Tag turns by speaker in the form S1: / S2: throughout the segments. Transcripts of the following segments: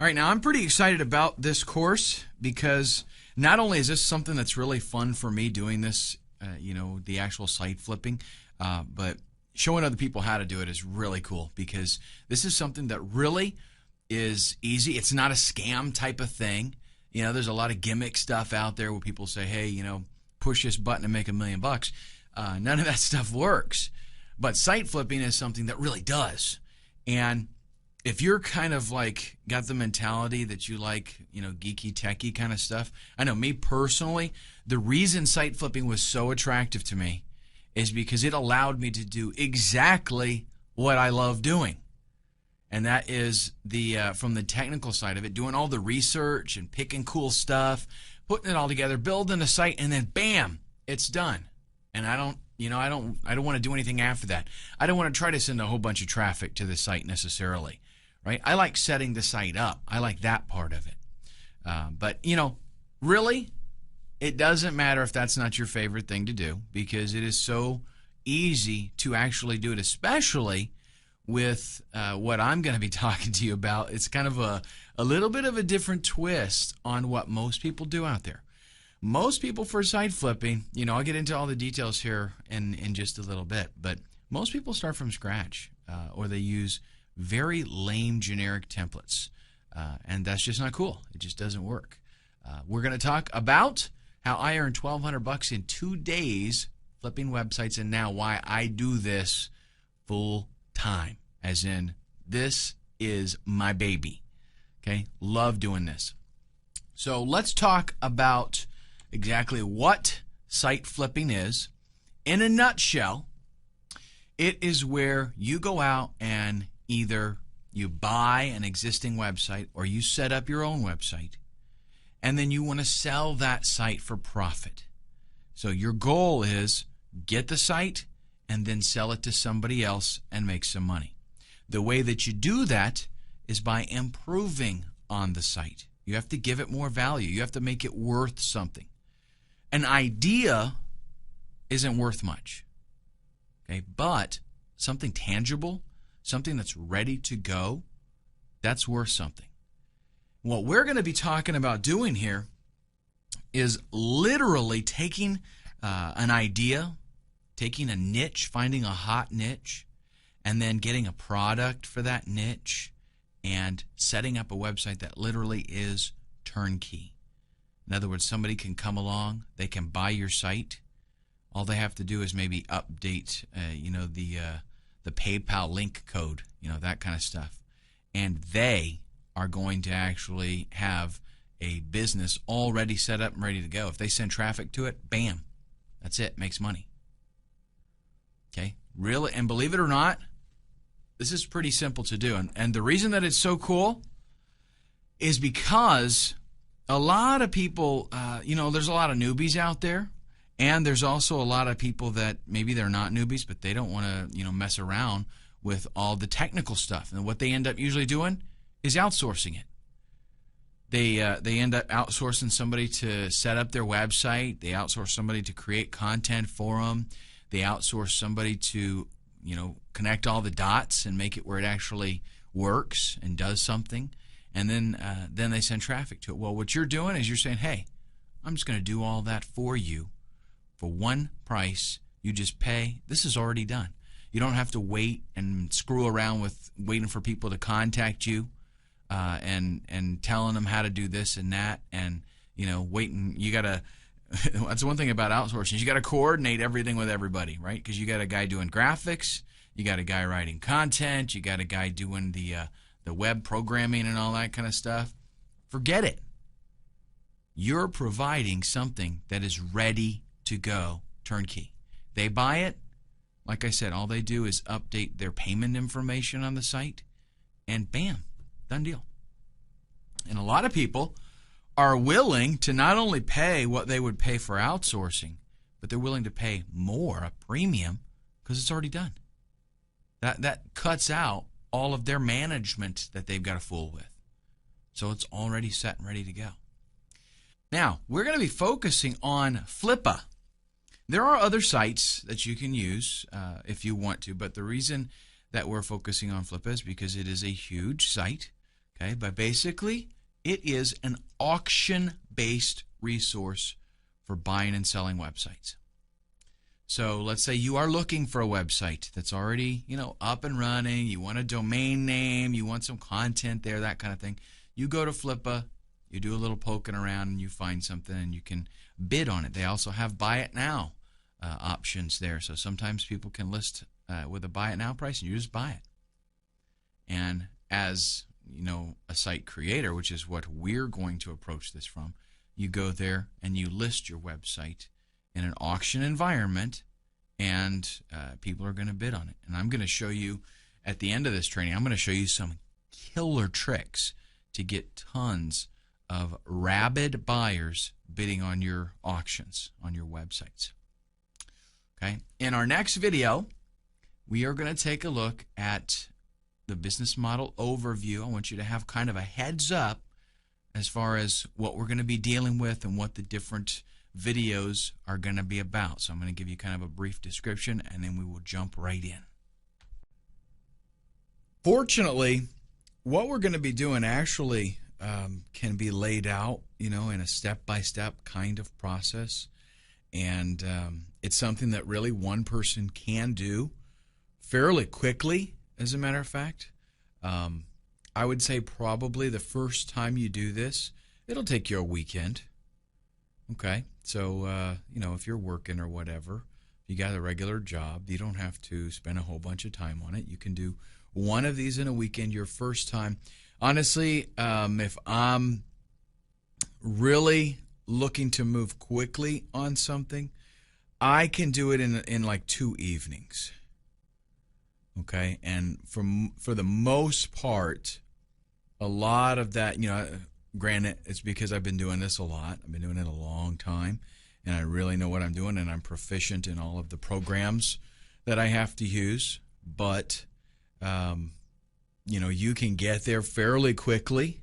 S1: All right, now I'm pretty excited about this course because not only is this something that's really fun for me doing this, the actual site flipping, but showing other people how to do it is really cool because this is something that really is easy. It's not a scam type of thing. You know, there's a lot of gimmick stuff out there where people say, hey, push this button and make $1 million. None of that stuff works. But site flipping is something that really does. And if you're kind of like got the mentality that you like, geeky, techie kind of stuff, I know me personally, the reason site flipping was so attractive to me is because it allowed me to do exactly what I love doing. And that is from the technical side of it, doing all the research and picking cool stuff, putting it all together, building a site, and then bam, it's done. And I don't want to do anything after that. I don't want to try to send a whole bunch of traffic to the site necessarily, right? I like setting the site up. I like that part of it. But really, it doesn't matter if that's not your favorite thing to do because it is so easy to actually do it, especially with what I'm going to be talking to you about. It's kind of a little bit of a different twist on what most people do out there. Most people for site flipping, I'll get into all the details here in just a little bit, but most people start from scratch or they use very lame generic templates, and that's just not cool. It just doesn't work. We're going to talk about how I earned $1,200 in 2 days flipping websites and now why I do this full time, as in this is my baby. Okay, love doing this. So let's talk about exactly what site flipping is. In a nutshell, it is where you go out and either you buy an existing website or you set up your own website, and then you want to sell that site for profit. So your goal is get the site and then sell it to somebody else and make some money. The way that you do that is by improving on the site. You have to give it more value. You have to make it worth something. An idea isn't worth much, okay? But something tangible, something that's ready to go, that's worth something. What we're going to be talking about doing here is literally taking an idea, taking a niche, finding a hot niche, and then getting a product for that niche and setting up a website that literally is turnkey. In other words, somebody can come along, they can buy your site. All they have to do is maybe update, the PayPal link code, that kind of stuff. And they are going to actually have a business already set up and ready to go. If they send traffic to it, bam, that's it, makes money. Okay, really, and believe it or not, this is pretty simple to do. And the reason that it's so cool is because a lot of people, there's a lot of newbies out there, and there's also a lot of people that maybe they're not newbies, but they don't want to, mess around with all the technical stuff. And what they end up usually doing is outsourcing it. They end up outsourcing somebody to set up their website. They outsource somebody to create content for them. They outsource somebody to, connect all the dots and make it where it actually works and does something. And then they send traffic to it. Well, what you're doing is you're saying, hey, I'm just going to do all that for you for one price. You just pay. This is already done. You don't have to wait and screw around with waiting for people to contact you and telling them how to do this and that and, waiting. You got to – that's one thing about outsourcing is you got to coordinate everything with everybody, right? Because you got a guy doing graphics. You got a guy writing content. You got a guy doing the web programming and all that kind of stuff. Forget it. You're providing something that is ready to go, turnkey. They buy it. Like I said, all they do is update their payment information on the site, and bam, done deal. And a lot of people are willing to not only pay what they would pay for outsourcing, but they're willing to pay more, a premium, because it's already done. That cuts out all of their management that they've got to fool with. So it's already set and ready to go. Now, we're going to be focusing on Flippa. There are other sites that you can use if you want to, but the reason that we're focusing on Flippa is because it is a huge site. Okay, but basically, it is an auction-based resource for buying and selling websites. So let's say you are looking for a website that's already, up and running. You want a domain name, you want some content there, that kind of thing. You go to Flippa, you do a little poking around, and you find something, and you can bid on it. They also have buy it now options there. So sometimes people can list with a buy it now price, and you just buy it. And as a site creator, which is what we're going to approach this from, you go there and you list your website in an auction environment, and people are going to bid on it. And I'm going to show you at the end of this training, I'm going to show you some killer tricks to get tons of rabid buyers bidding on your auctions, on your websites. Okay. In our next video, we are going to take a look at the business model overview. I want you to have kind of a heads up as far as what we're going to be dealing with and what the different videos are going to be about. So I'm going to give you kind of a brief description, and then we will jump right in. Fortunately, what we're going to be doing actually can be laid out, in a step-by-step kind of process. And it's something that really one person can do fairly quickly, as a matter of fact. I would say probably the first time you do this, it'll take you a weekend. Okay, so, if you're working or whatever, if you got a regular job, you don't have to spend a whole bunch of time on it. You can do one of these in a weekend your first time. Honestly, if I'm really looking to move quickly on something, I can do it in like 2 evenings. Okay, and for the most part, a lot of that, granted, it's because I've been doing this a lot. I've been doing it a long time, and I really know what I'm doing, and I'm proficient in all of the programs that I have to use. But, you can get there fairly quickly.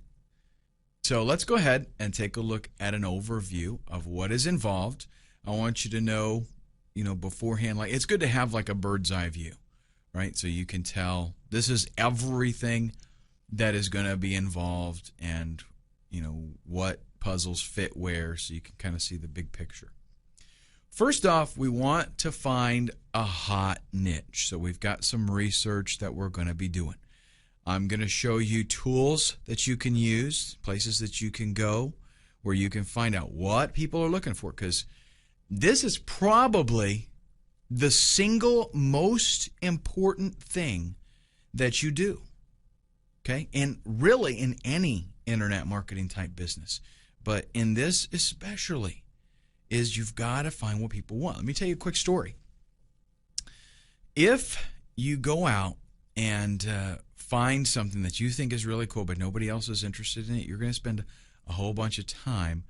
S1: So let's go ahead and take a look at an overview of what is involved. I want you to know, beforehand, like it's good to have like a bird's eye view, right? So you can tell this is everything that is going to be involved, and what puzzles fit where, so you can kind of see the big picture. First off, we want to find a hot niche. So we've got some research that we're going to be doing. I'm going to show you tools that you can use, places that you can go where you can find out what people are looking for, because this is probably the single most important thing that you do. Okay, and really in any internet marketing type business, but in this especially, is you've got to find what people want. Let me tell you a quick story. If you go out and find something that you think is really cool, but nobody else is interested in it, you're going to spend a whole bunch of time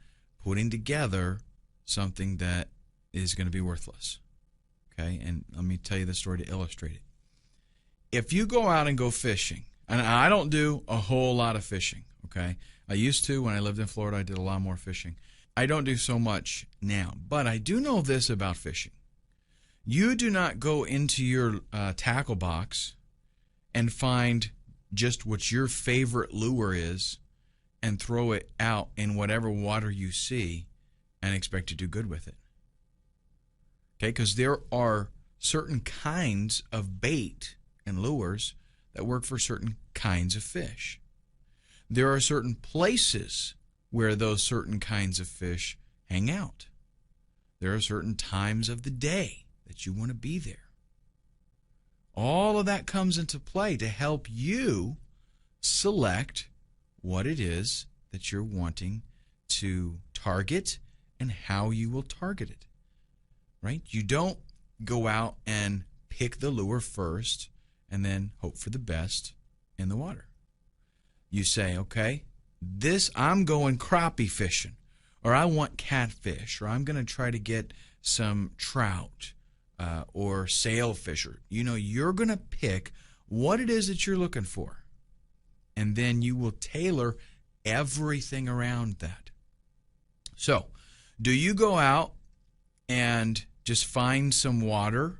S1: putting together something that is going to be worthless. Okay, and let me tell you the story to illustrate it. If you go out and go fishing, and I don't do a whole lot of fishing, okay? I used to when I lived in Florida. I did a lot more fishing. I don't do so much now, but I do know this about fishing. You do not go into your tackle box and find just what your favorite lure is and throw it out in whatever water you see and expect to do good with it. Okay, because there are certain kinds of bait and lures that work for certain kinds of fish. There are certain places where those certain kinds of fish hang out. There are certain times of the day that you want to be there. All of that comes into play to help you select what it is that you're wanting to target and how you will target it. Right? You don't go out and pick the lure first and then hope for the best in the water. You say, okay, I'm going crappie fishing, or I want catfish, or I'm going to try to get some trout or sailfish. You're going to pick what it is that you're looking for, and then you will tailor everything around that. So, do you go out and just find some water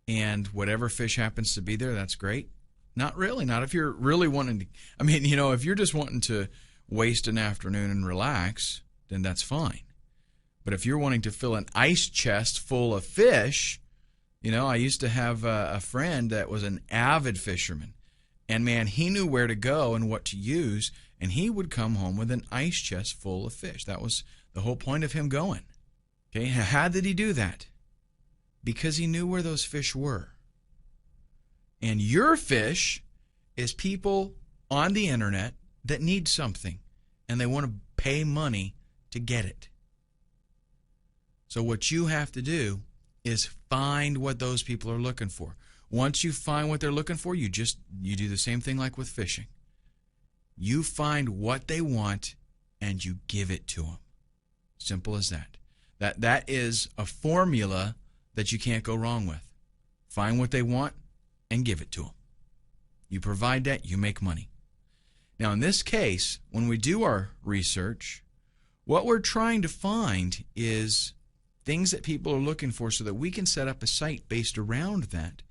S1: and whatever fish happens to be there, that's great? Not really. Not if you're really wanting to. I mean, if you're just wanting to waste an afternoon and relax, then that's fine. But if you're wanting to fill an ice chest full of fish, I used to have a friend that was an avid fisherman. And, man, he knew where to go and what to use, and he would come home with an ice chest full of fish. That was the whole point of him going. Okay, how did he do that? Because he knew where those fish were. And your fish is people on the internet that need something, and they want to pay money to get it. So what you have to do is find what those people are looking for. Once you find what they're looking for, you do the same thing like with fishing. You find what they want and you give it to them. Simple as that. That is a formula that you can't go wrong with. Find what they want and give it to them. You provide that, you make money. Now, in this case, when we do our research, what we're trying to find is things that people are looking for so that we can set up a site based around that.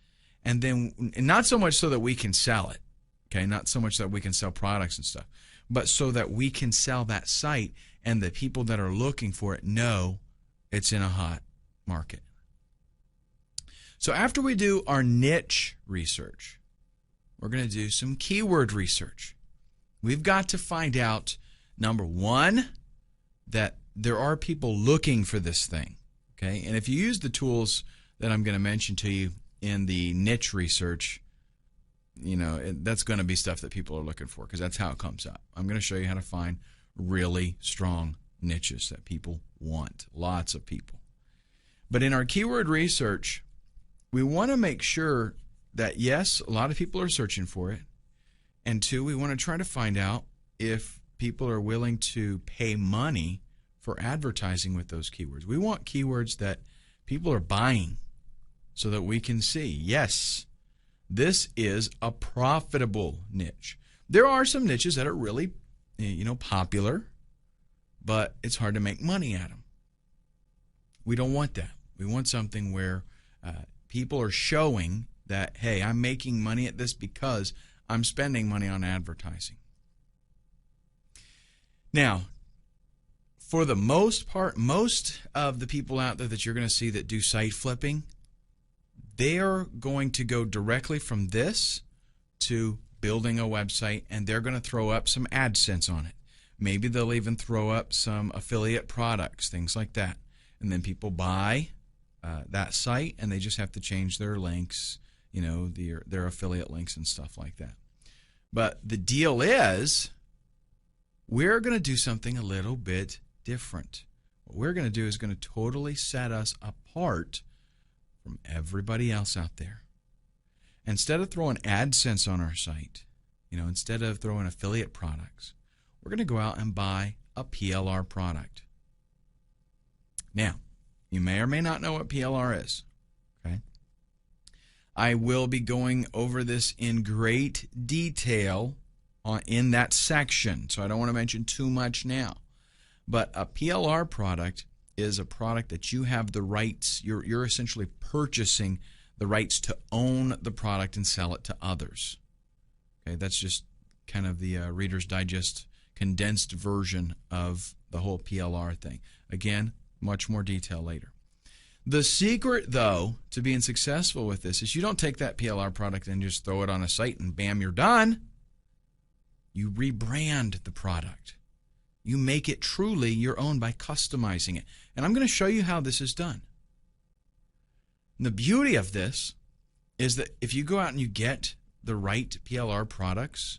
S1: And then, not so much so that we can sell it, okay? Not so much that we can sell products and stuff, but so that we can sell that site and the people that are looking for it know it's in a hot market. So after we do our niche research, we're going to do some keyword research. We've got to find out, number one, that there are people looking for this thing, okay? And if you use the tools that I'm going to mention to you in the niche research, that's going to be stuff that people are looking for because that's how it comes up. I'm going to show you how to find really strong niches that people want, lots of people. But in our keyword research, we want to make sure that, yes, a lot of people are searching for it, and two, we want to try to find out if people are willing to pay money for advertising with those keywords. We want keywords that people are buying so that we can see, yes, this is a profitable niche. There are some niches that are really, popular, but it's hard to make money at them. We don't want that. We want something where people are showing that, hey, I'm making money at this because I'm spending money on advertising. Now, for the most part, most of the people out there that you're going to see that do site flipping, they're going to go directly from this to building a website, and they're going to throw up some AdSense on it. Maybe they'll even throw up some affiliate products, things like that. And then people buy that site, and they just have to change their links, their affiliate links and stuff like that. But the deal is, we're going to do something a little bit different. What we're going to do is going to totally set us apart from everybody else out there. Instead of throwing AdSense on our site, instead of throwing affiliate products, we're going to go out and buy a PLR product. Now, you may or may not know what PLR is, okay? I will be going over this in great detail in that section, so I don't want to mention too much now. But a PLR product is a product that you have the rights, you're essentially purchasing the rights to own the product and sell it to others. Okay, that's just kind of the Reader's Digest condensed version of the whole PLR thing. Again, much more detail later. The secret, though, to being successful with this is you don't take that PLR product and just throw it on a site and bam, you're done. You rebrand the product. You make it truly your own by customizing it. And I'm going to show you how this is done. And the beauty of this is that if you go out and you get the right PLR products,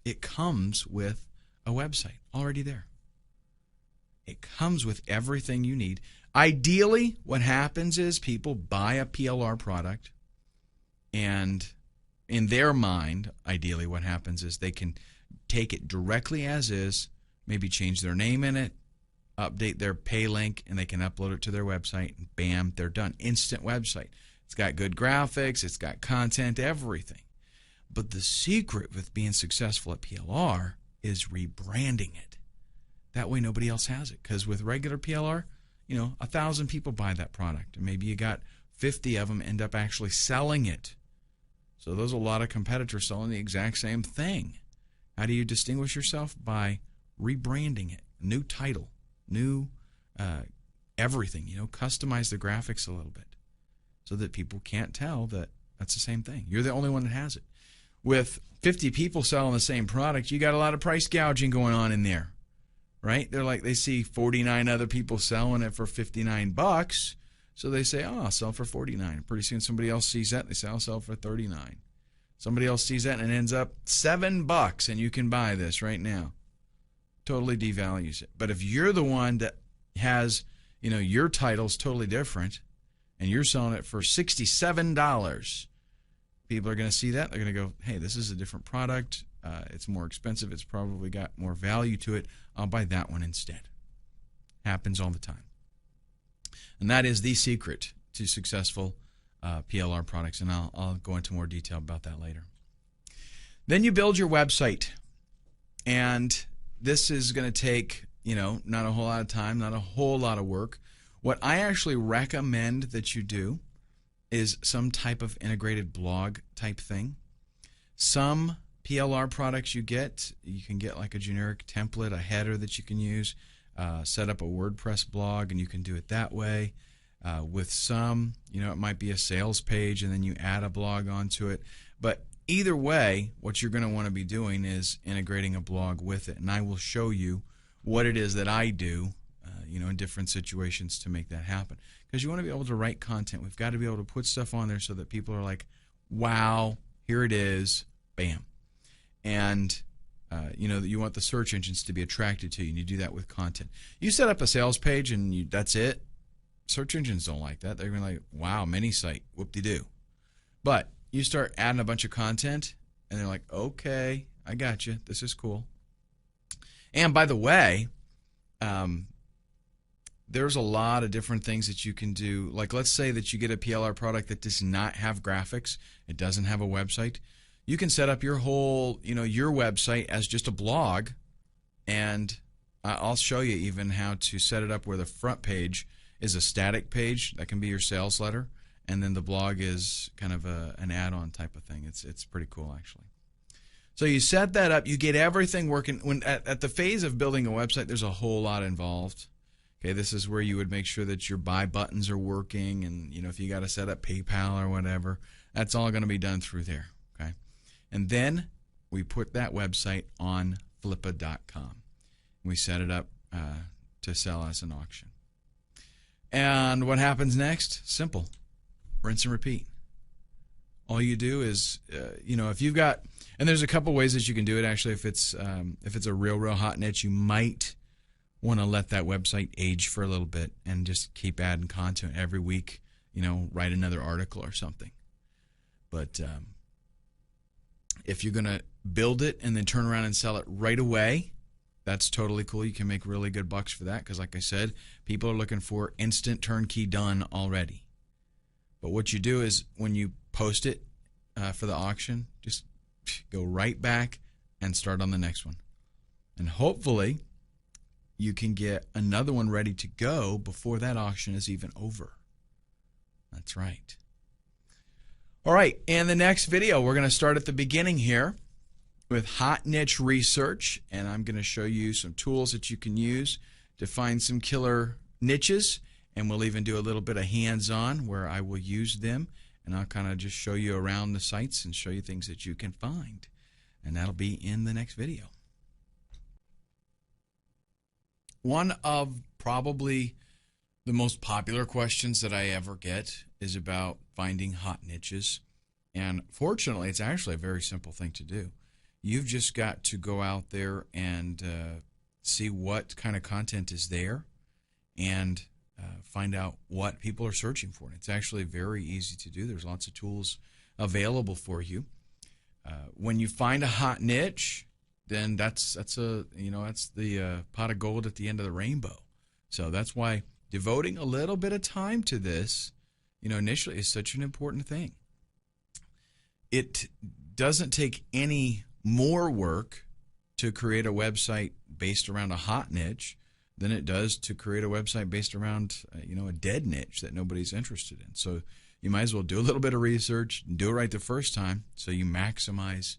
S1: it comes with a website already there. It comes with everything you need. Ideally, what happens is people buy a PLR product, and in their mind, ideally what happens is they can take it directly as is, maybe change their name in it, update their pay link, and they can upload it to their website, and bam, they're done. Instant website. It's got good graphics, it's got content, everything. But the secret with being successful at PLR is rebranding it. That way nobody else has it. Because with regular PLR, 1,000 people buy that product. And maybe you got 50 of them end up actually selling it. So there's a lot of competitors selling the exact same thing. How do you distinguish yourself? By rebranding it, new title, new everything. Customize the graphics a little bit so that people can't tell that that's the same thing. You're the only one that has it. With 50 people selling the same product, you got a lot of price gouging going on in there, right? They see 49 other people selling it for $59, so they say, "Oh, I'll sell for 49." Pretty soon somebody else sees that, and they say, "I'll sell for 39." Somebody else sees that, and it ends up $7, and you can buy this right now. Totally devalues it. But if you're the one that has, your title's totally different, and you're selling it for $67, people are going to see that. They're going to go, "Hey, this is a different product. It's more expensive. It's probably got more value to it. I'll buy that one instead." Happens all the time. And that is the secret to successful PLR products, and I'll go into more detail about that later. Then you build your website, and this is going to take, not a whole lot of time, not a whole lot of work. What I actually recommend that you do is some type of integrated blog type thing. Some PLR products you can get like a generic template, a header that you can use, set up a WordPress blog, and you can do it that way. With some, it might be a sales page, and then you add a blog onto it. But either way, what you're going to want to be doing is integrating a blog with it. And I will show you what it is that I do, in different situations to make that happen. Because you want to be able to write content. We've got to be able to put stuff on there so that people are like, "Wow, here it is, bam." And you want the search engines to be attracted to you, and you do that with content. You set up a sales page, and that's it. Search engines don't like that. They're going to be like, "Wow, mini site, whoop-de-doo." But you start adding a bunch of content, and they're like, "Okay, I got you. This is cool." And by the way, there's a lot of different things that you can do. Like, let's say that you get a PLR product that does not have graphics. It doesn't have a website. You can set up your whole, your website as just a blog, and I'll show you even how to set it up where the front page is a static page. That can be your sales letter, and then the blog is kind of an add-on type of thing. It's pretty cool, actually. So you set that up. You get everything working. When at the phase of building a website, there's a whole lot involved. Okay, this is where you would make sure that your buy buttons are working, and if you got to set up PayPal or whatever, that's all going to be done through there. Okay, and then we put that website on Flippa.com. We set it up to sell as an auction. And what happens next? Simple. Rinse and repeat. All you do is, if you've got, and there's a couple ways that you can do it. Actually, if it's a real hot niche, you might want to let that website age for a little bit and just keep adding content every week. Write another article or something. But if you're going to build it and then turn around and sell it right away, that's totally cool. You can make really good bucks for that because, like I said, people are looking for instant turnkey done already. But what you do is when you post it for the auction, just go right back and start on the next one. And hopefully you can get another one ready to go before that auction is even over. That's right. All right, in the next video, we're going to start at the beginning here with hot niche research, and I'm going to show you some tools that you can use to find some killer niches, and we'll even do a little bit of hands-on where I will use them, and I'll kind of just show you around the sites and show you things that you can find, and that'll be in the next video. One of probably the most popular questions that I ever get is about finding hot niches, and fortunately it's actually a very simple thing to do. You've just got to go out there and see what kind of content is there and find out what people are searching for. And it's actually very easy to do. There's lots of tools available for you. When you find a hot niche, then that's the pot of gold at the end of the rainbow. So that's why devoting a little bit of time to this, initially is such an important thing. It doesn't take any more work to create a website based around a hot niche than it does to create a website based around a dead niche that nobody's interested in. So you might as well do a little bit of research and do it right the first time so you maximize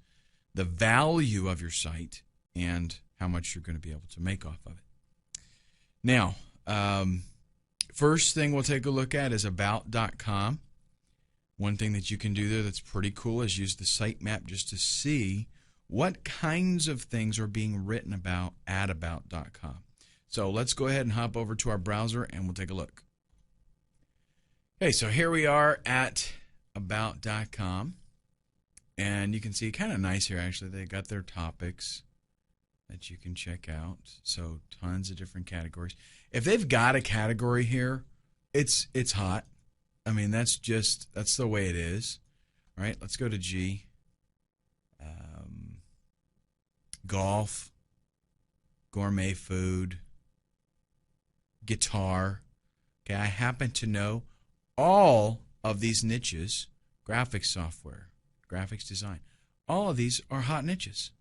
S1: the value of your site and how much you're going to be able to make off of it. Now, first thing we'll take a look at is about.com. One thing that you can do there that's pretty cool is use the sitemap just to see what kinds of things are being written about at about.com. So let's go ahead and hop over to our browser and we'll take a look. Okay, so here we are at about.com. And you can see kind of nice here, actually. They got their topics that you can check out. So tons of different categories. If they've got a category here, it's hot. I mean, that's the way it is. All right, let's go to G. Golf, gourmet food, guitar. Okay, I happen to know all of these niches, graphics software, graphics design. All of these are hot niches.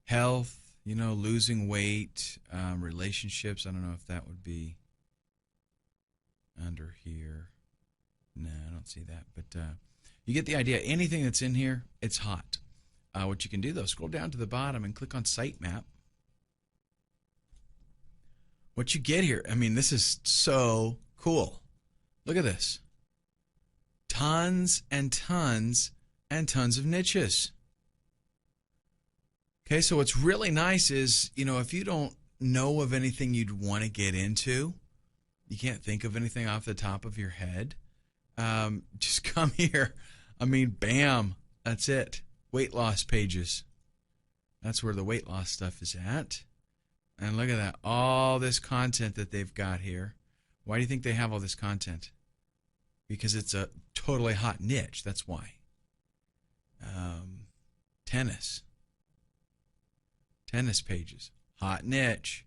S1: Health, losing weight, relationships. I don't know if that would be under here. No, I don't see that. But you get the idea. Anything that's in here, it's hot. What you can do, though, scroll down to the bottom and click on Sitemap. What you get here, I mean, this is so cool. Look at this. Tons and tons and tons of niches. Okay, so what's really nice is, if you don't know of anything you'd want to get into, you can't think of anything off the top of your head, just come here. I mean, bam, that's it. Weight loss pages. That's where the weight loss stuff is at. And look at that, all this content that they've got here. Why do you think they have all this content? Because it's a totally hot niche. That's why. Tennis pages, hot niche.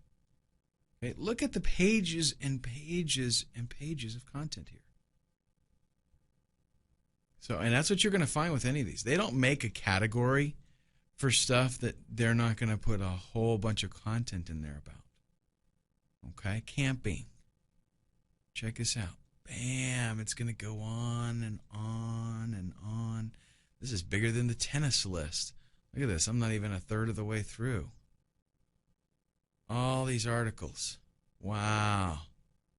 S1: Okay, look at the pages and pages and pages of content here. So, and that's what you're going to find with any of these. They don't make a category for stuff that they're not going to put a whole bunch of content in there about. Okay, camping. Check this out. Bam, it's going to go on and on and on. This is bigger than the tennis list. Look at this. I'm not even a third of the way through. All these articles. Wow.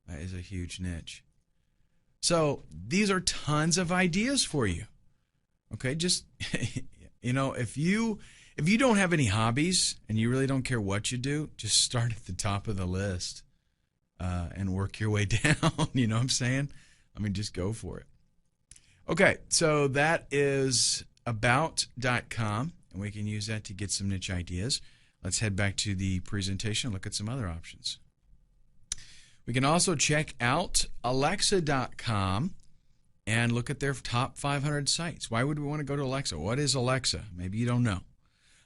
S1: That is a huge niche. So these are tons of ideas for you. Okay, just, if you don't have any hobbies and you really don't care what you do, just start at the top of the list and work your way down. You know what I'm saying? I mean, just go for it. Okay, so that is about.com, and we can use that to get some niche ideas. Let's head back to the presentation and look at some other options. We can also check out Alexa.com and look at their top 500 sites. Why would we want to go to Alexa? What is Alexa? Maybe you don't know.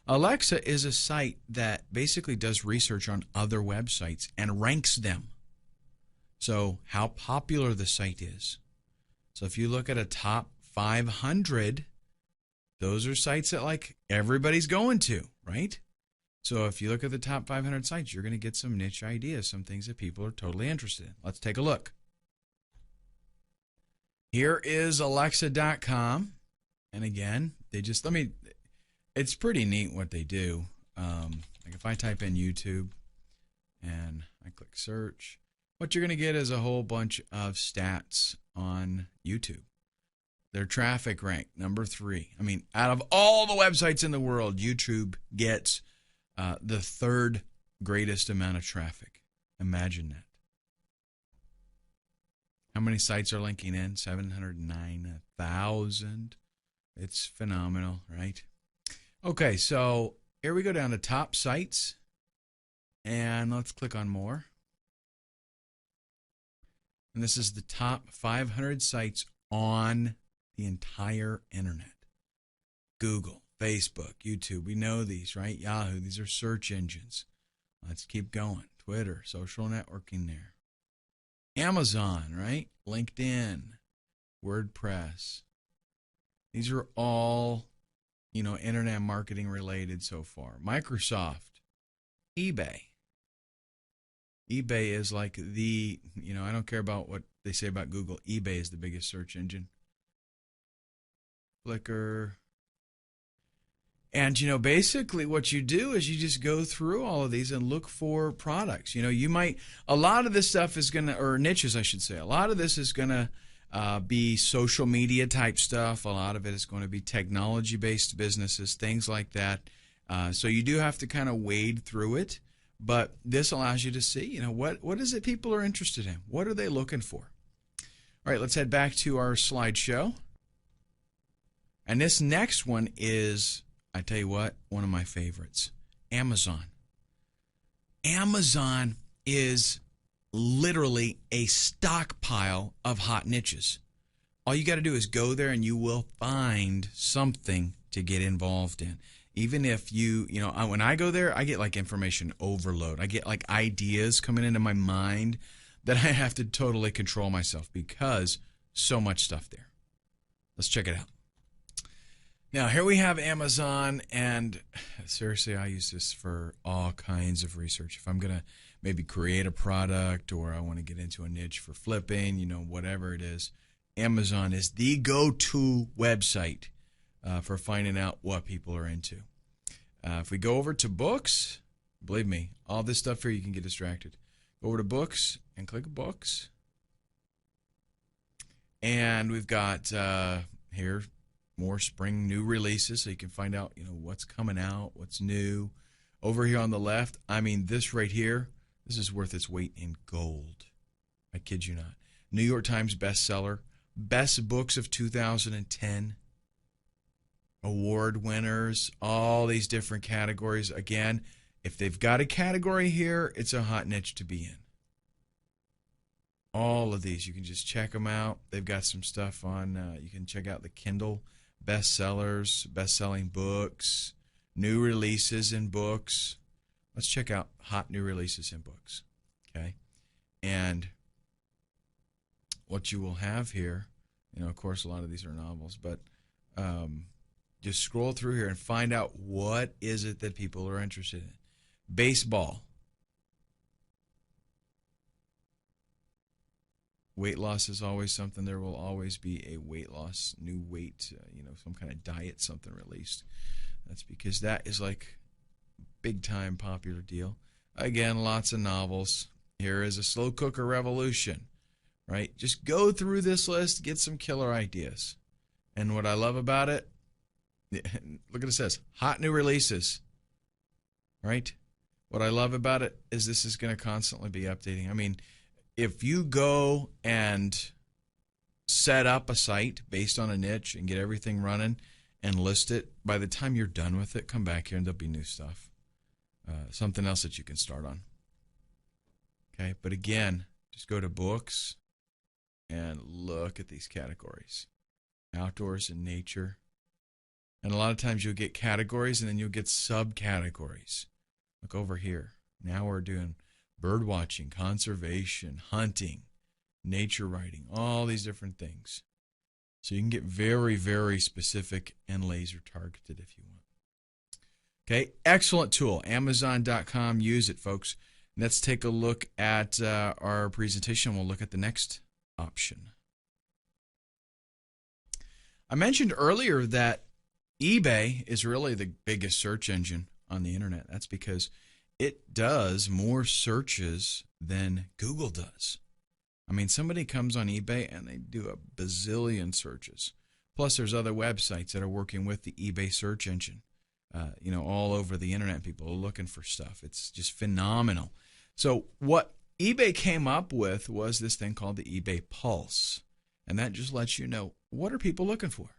S1: Alexa is a site that basically does research on other websites and ranks them. So how popular the site is. So if you look at a top 500, those are sites that like everybody's going to, right? So if you look at the top 500 sites, you're going to get some niche ideas, some things that people are totally interested in. Let's take a look. Here is Alexa.com. And again, it's pretty neat what they do. Like if I type in YouTube and I click search, what you're going to get is a whole bunch of stats on YouTube. Their traffic rank, number 3. I mean, out of all the websites in the world, YouTube gets the 3rd greatest amount of traffic. Imagine that. How many sites are linking in? 709,000. It's phenomenal, right? Okay, so here we go down to top sites. And let's click on more. And this is the top 500 sites on the entire internet. Google, Facebook, YouTube, we know these, right? Yahoo, these are search engines. Let's keep going. Twitter, social networking there. Amazon, right? LinkedIn, WordPress. These are all, internet marketing related so far. Microsoft, eBay. eBay is like I don't care about what they say about Google. eBay is the biggest search engine. Flickr. And, basically what you do is you just go through all of these and look for products. A lot of this stuff is going to, or niches, I should say, a lot of this is going to be social media type stuff. A lot of it is going to be technology-based businesses, things like that. So you do have to kind of wade through it. But this allows you to see, what is it people are interested in? What are they looking for? All right, let's head back to our slideshow. And this next one is, I tell you what, one of my favorites, Amazon. Amazon is literally a stockpile of hot niches. All you got to do is go there and you will find something to get involved in. Even if when I go there, I get like information overload. I get like ideas coming into my mind that I have to totally control myself because so much stuff there. Let's check it out. Now, here we have Amazon, and seriously, I use this for all kinds of research. If I'm going to maybe create a product or I want to get into a niche for flipping, whatever it is, Amazon is the go-to website for finding out what people are into. If we go over to books, believe me, all this stuff here you can get distracted. Go over to books and click books. And we've got here more spring new releases, so you can find out what's coming out, what's new. Over here on the left, this right here, this is worth its weight in gold. I kid you not. New York Times bestseller, best books of 2010, award winners, all these different categories. Again, if they've got a category here, it's a hot niche to be in. All of these, you can just check them out. They've got some stuff on, you can check out the Kindle bestsellers, best-selling books, new releases in books. Let's check out hot new releases in books, okay? And what you will have here, of course, a lot of these are novels, but just scroll through here and find out what is it that people are interested in. Baseball. Weight loss is always something. There will always be a weight loss, new weight, some kind of diet, something released. That's because that is like big time popular deal. Again, lots of novels. Here is a slow cooker revolution, right? Just go through this list, get some killer ideas. And what I love about it, look at it says, hot new releases, right? What I love about it is this is going to constantly be updating. If you go and set up a site based on a niche and get everything running and list it, by the time you're done with it, come back here and there'll be new stuff. Something else that you can start on. Okay, but again, just go to books and look at these categories. Outdoors and nature. And a lot of times you'll get categories and then you'll get subcategories. Look over here. Now we're doing bird watching, conservation, hunting, nature writing, all these different things. So you can get very, very specific and laser targeted if you want. Okay, excellent tool. Amazon.com. Use it, folks. Let's take a look at our presentation. We'll look at the next option. I mentioned earlier that eBay is really the biggest search engine on the internet. That's because it does more searches than Google does. Somebody comes on eBay and they do a bazillion searches. Plus, there's other websites that are working with the eBay search engine. All over the internet, people are looking for stuff. It's just phenomenal. So what eBay came up with was this thing called the eBay Pulse. And that just lets you know, what are people looking for?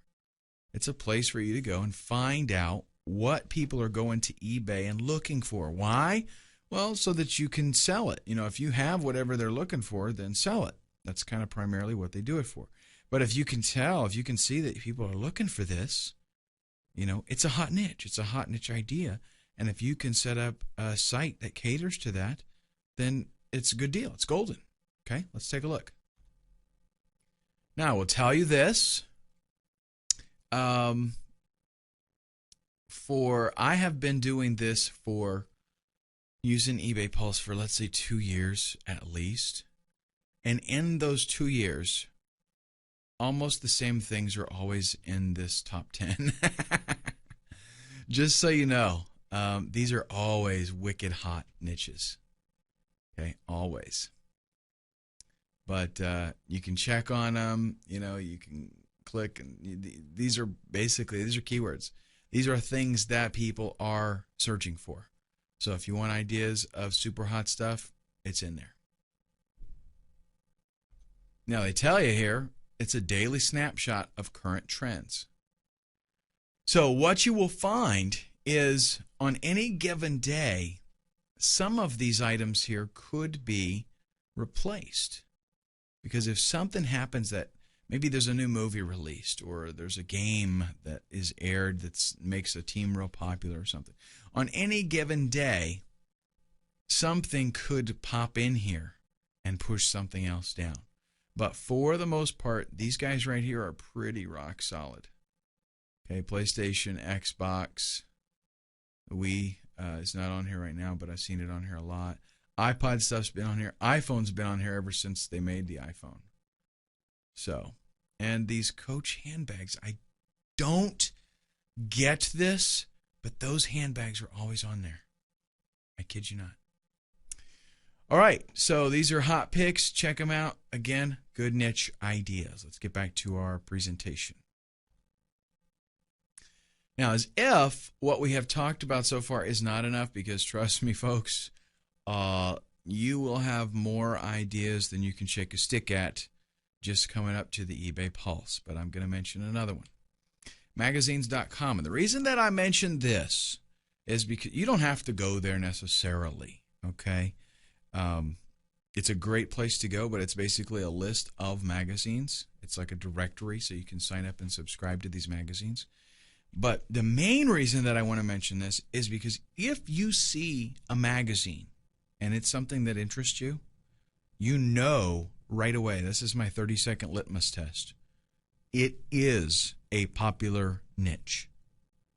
S1: It's a place for you to go and find out what people are going to eBay and looking for. Why? Well, so that you can sell it. If you have whatever they're looking for, then sell it. That's kind of primarily what they do it for. But if you can see that people are looking for this, it's a hot niche. It's a hot niche idea. And if you can set up a site that caters to that, then it's a good deal. It's golden. Okay, let's take a look. Now, I will tell you this. I have been doing this using eBay Pulse for, let's say, 2 years at least. And in those 2 years, almost the same things are always in this top 10. Just so you know, these are always wicked hot niches. Okay, always. But you can check on them. You know, you can click, and these are keywords. These are things that people are searching for. So if you want ideas of super hot stuff, it's in there. Now they tell you here, it's a daily snapshot of current trends. So what you will find is on any given day, some of these items here could be replaced. Because if something happens that maybe there's a new movie released, or there's a game that is aired that makes a team real popular or something, on any given day, something could pop in here and push something else down. But for the most part, these guys right here are pretty rock solid. Okay, PlayStation, Xbox, Wii is not on here right now, but I've seen it on here a lot. iPod stuff's been on here. iPhone's been on here ever since they made the iPhone. So, and these Coach handbags, I don't get this, but those handbags are always on there. I kid you not. All right, so these are hot picks. Check them out. Again, good niche ideas. Let's get back to our presentation. Now, as if what we have talked about so far is not enough, because trust me, folks, you will have more ideas than you can shake a stick at just coming up to the eBay Pulse. But I'm going to mention another one. Magazines.com. And the reason that I mentioned this is because you don't have to go there necessarily, okay? It's a great place to go, but it's basically a list of magazines. It's like a directory, so you can sign up and subscribe to these magazines. But the main reason that I want to mention this is because if you see a magazine and it's something that interests you, you know right away, this is my 30-second litmus test, it is a popular niche,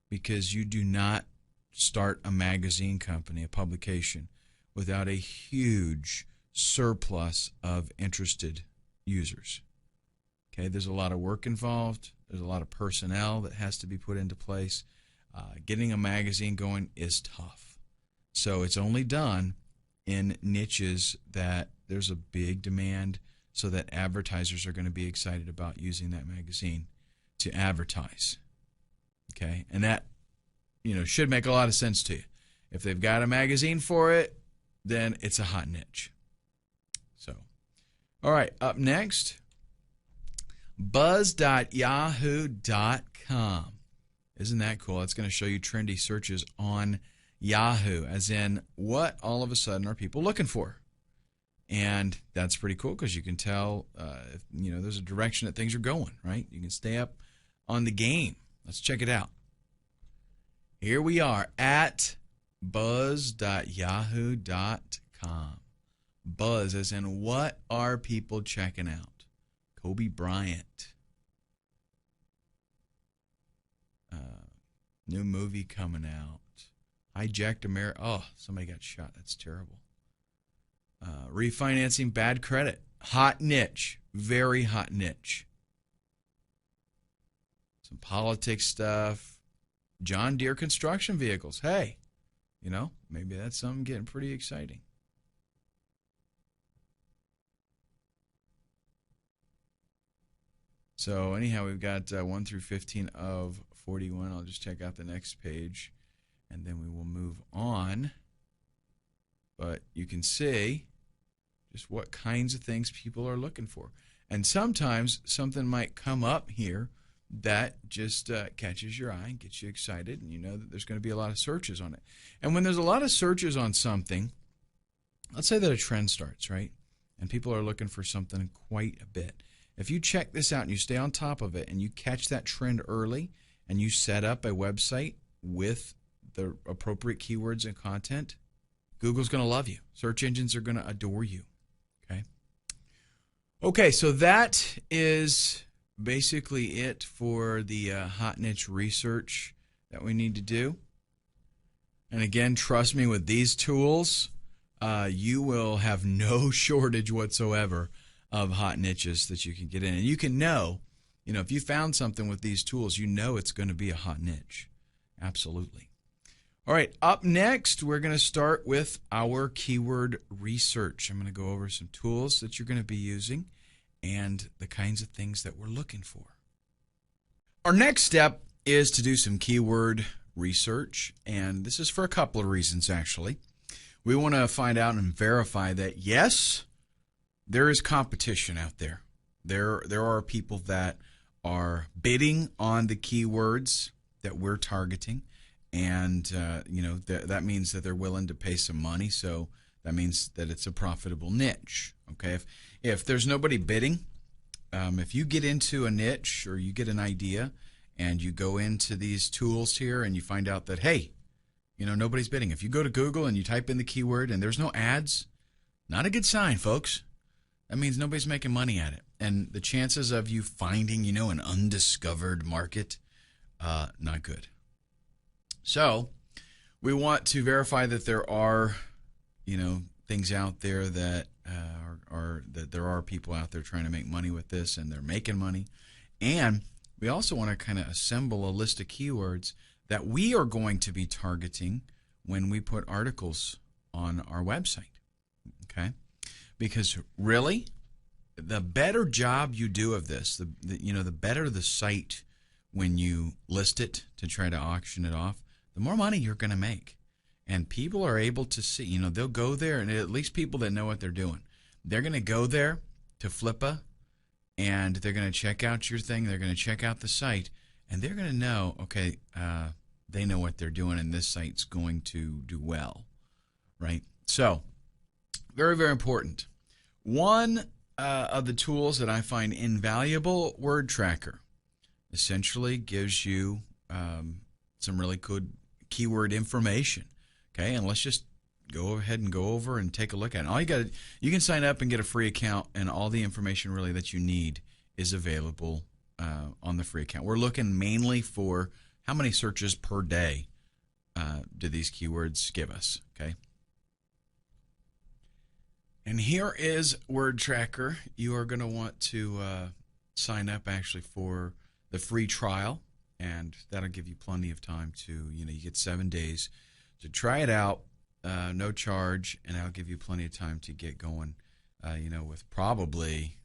S1: because you do not start a magazine company, a publication, without a huge surplus of interested users. Okay, there's a lot of work involved. There's a lot of personnel that has to be put into place. Getting a magazine going is tough. So it's only done in niches that there's a big demand, so that advertisers are going to be excited about using that magazine to advertise. Okay, and that, should make a lot of sense to you. If they've got a magazine for it, then it's a hot niche. So, all right, up next, buzz.yahoo.com. Isn't that cool? It's going to show you trendy searches on Yahoo, as in what all of a sudden are people looking for. And that's pretty cool, because you can tell if there's a direction that things are going, right? You can stay up on the game. Let's check it out. Here we are at buzz.yahoo.com. Buzz as in what are people checking out? Kobe Bryant. New movie coming out. Hijacked America. Oh, somebody got shot. That's terrible. Refinancing bad credit. Hot niche. Very hot niche. Some politics stuff. John Deere construction vehicles. Hey, maybe that's something getting pretty exciting. So anyhow, we've got 1 through 15 of 41. I'll just check out the next page, and then we will move on. But you can see just what kinds of things people are looking for. And sometimes something might come up here that just catches your eye and gets you excited, and you know that there's going to be a lot of searches on it. And when there's a lot of searches on something, let's say that a trend starts, right? And people are looking for something quite a bit. If you check this out and you stay on top of it and you catch that trend early and you set up a website with the appropriate keywords and content, Google's going to love you. Search engines are going to adore you. Okay, so that is basically it for the hot niche research that we need to do. And again, trust me, with these tools, you will have no shortage whatsoever of hot niches that you can get in. And you can know, if you found something with these tools, it's going to be a hot niche. Absolutely. All right, up next, we're going to start with our keyword research. I'm going to go over some tools that you're going to be using and the kinds of things that we're looking for. Our next step is to do some keyword research, and this is for a couple of reasons, actually. We want to find out and verify that, yes, there is competition out there. There are people that are bidding on the keywords that we're targeting, and that means that they're willing to pay some money, so that means that it's a profitable niche. Okay, if there's nobody bidding, if you get into a niche or you get an idea and you go into these tools here and you find out that, hey, nobody's bidding. If you go to Google and you type in the keyword and there's no ads, not a good sign, folks. That means nobody's making money at it. And the chances of you finding, an undiscovered market, not good. So we want to verify that there are, things out there that that there are people out there trying to make money with this, and they're making money. And we also want to kind of assemble a list of keywords that we are going to be targeting when we put articles on our website. Okay? Because really, the better job you do of this, the better the site when you list it to try to auction it off, the more money you're going to make. And people are able to see, they'll go there, and at least people that know what they're doing, they're going to go there to Flippa, and they're going to check out your thing, they're going to check out the site, and they're going to know, okay, they know what they're doing, and this site's going to do well, right? So, very, very important. One of the tools that I find invaluable, Word Tracker, essentially gives you some really good keyword information. Okay, and let's just go ahead and go over and take a look at it. All you can sign up and get a free account, and all the information really that you need is available on the free account. We're looking mainly for how many searches per day do these keywords give us. Okay, and here is Word Tracker. You are going to want to sign up actually for the free trial, and that'll give you plenty of time to, you get 7 days to try it out, no charge, and that'll give you plenty of time to get going, with probably,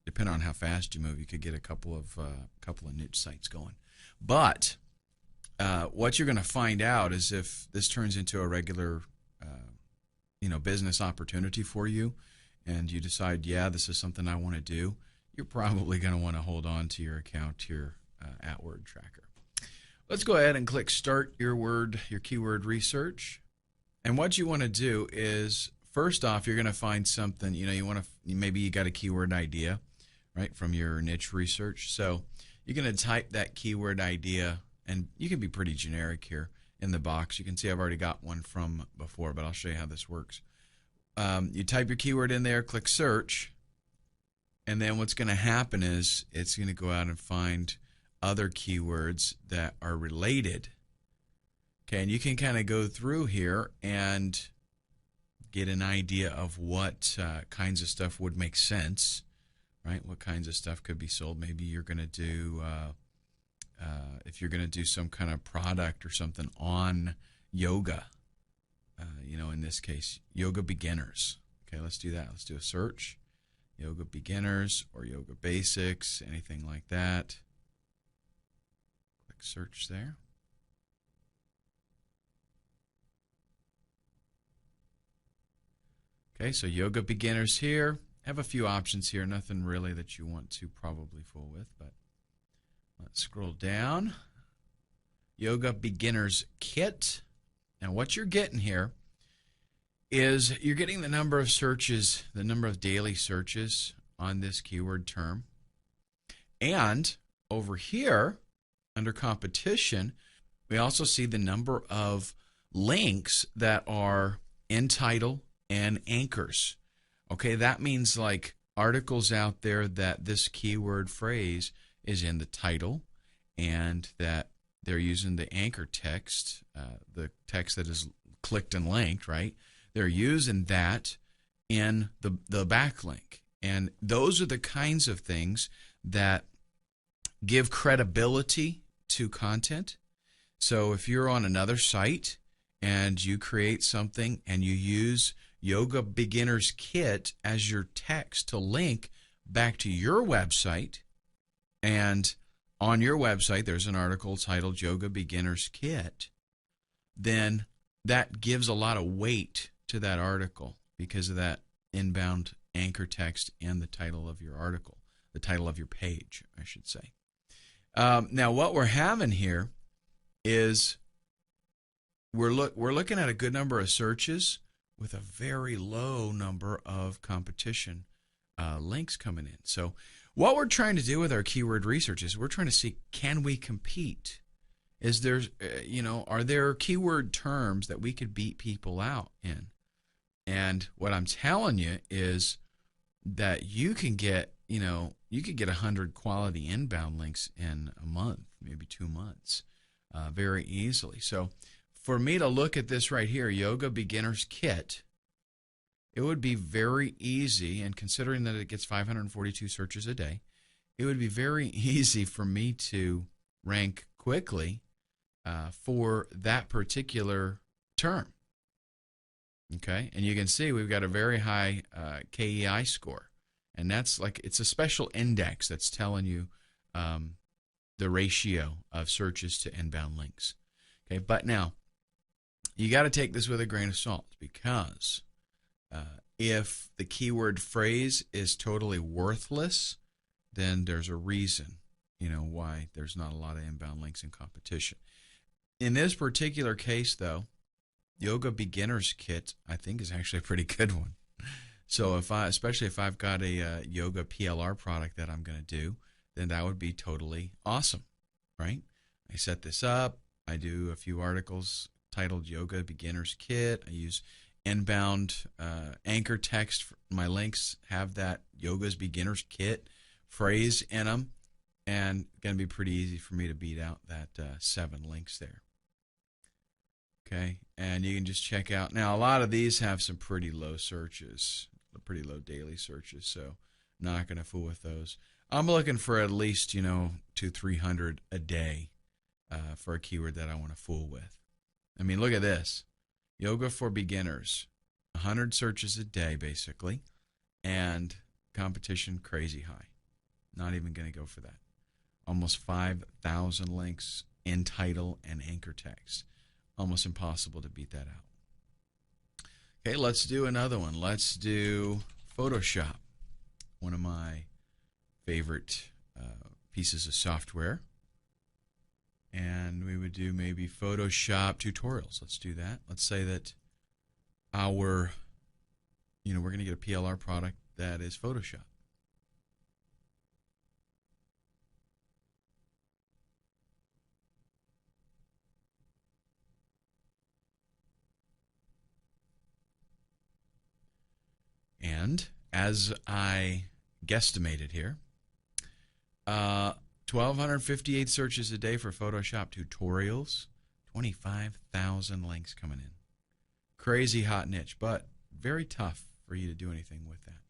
S1: depending on how fast you move, you could get a couple of niche sites going. But what you're going to find out is if this turns into a regular, business opportunity for you, and you decide, yeah, this is something I want to do, you're probably going to want to hold on to your account here at Word Tracker. Let's go ahead and click Start your keyword research. And what you want to do is, first off, you're going to find something, maybe you got a keyword idea, right, from your niche research. So you're going to type that keyword idea, and you can be pretty generic here in the box. You can see I've already got one from before, but I'll show you how this works. You type your keyword in there, click Search, and then what's going to happen is it's going to go out and find other keywords that are related. Okay, and you can kind of go through here and get an idea of what kinds of stuff would make sense, right? What kinds of stuff could be sold. Maybe you're going to do, if you're going to do some kind of product or something on yoga, in this case, yoga beginners. Okay, let's do that. Let's do a search. Yoga beginners or yoga basics, anything like that. Search there. Okay, so yoga beginners here. Have a few options here, nothing really that you want to probably fool with, but let's scroll down. Yoga beginners kit. Now what you're getting here is you're getting the number of searches, the number of daily searches on this keyword term. And over here, under competition, we also see the number of links that are in title and anchors. Okay, that means like articles out there that this keyword phrase is in the title, and that they're using the anchor text, the text that is clicked and linked, right? They're using that in the backlink. And those are the kinds of things that give credibility to content. So if you're on another site and you create something and you use Yoga Beginner's Kit as your text to link back to your website, and on your website there's an article titled Yoga Beginner's Kit, then that gives a lot of weight to that article because of that inbound anchor text and the title of your article, the title of your page, I should say. Now, what we're having here is we're looking at a good number of searches with a very low number of competition links coming in. So what we're trying to do with our keyword research is we're trying to see, can we compete? Is there, are there keyword terms that we could beat people out in? And what I'm telling you is that you can get, you could get 100 quality inbound links in a month, maybe 2 months, very easily. So for me to look at this right here, Yoga Beginner's Kit, it would be very easy, and considering that it gets 542 searches a day, it would be very easy for me to rank quickly for that particular term. Okay, and you can see we've got a very high KEI score, and that's like, it's a special index that's telling you the ratio of searches to inbound links. Okay, but now you got to take this with a grain of salt, because if the keyword phrase is totally worthless, then there's a reason, why there's not a lot of inbound links in competition. In this particular case, though, Yoga Beginner's Kit, I think, is actually a pretty good one. So especially if I've got a yoga PLR product that I'm going to do, then that would be totally awesome, right? I set this up. I do a few articles titled Yoga Beginner's Kit. I use inbound anchor text. My links have that Yoga's Beginner's Kit phrase in them, and it's going to be pretty easy for me to beat out that 7 links there. Okay, and you can just check out. Now, a lot of these have some pretty low searches, pretty low daily searches, so not going to fool with those. I'm looking for at least, 200-300 a day for a keyword that I want to fool with. I mean, look at this. Yoga for beginners, 100 searches a day, basically, and competition crazy high. Not even going to go for that. Almost 5,000 links in title and anchor text. Almost impossible to beat that out. Okay, let's do another one. Let's do Photoshop, one of my favorite pieces of software. And we would do maybe Photoshop tutorials. Let's do that. Let's say that we're going to get a PLR product that is Photoshop. And as I guesstimated here, 1,258 searches a day for Photoshop tutorials, 25,000 links coming in. Crazy hot niche, but very tough for you to do anything with that.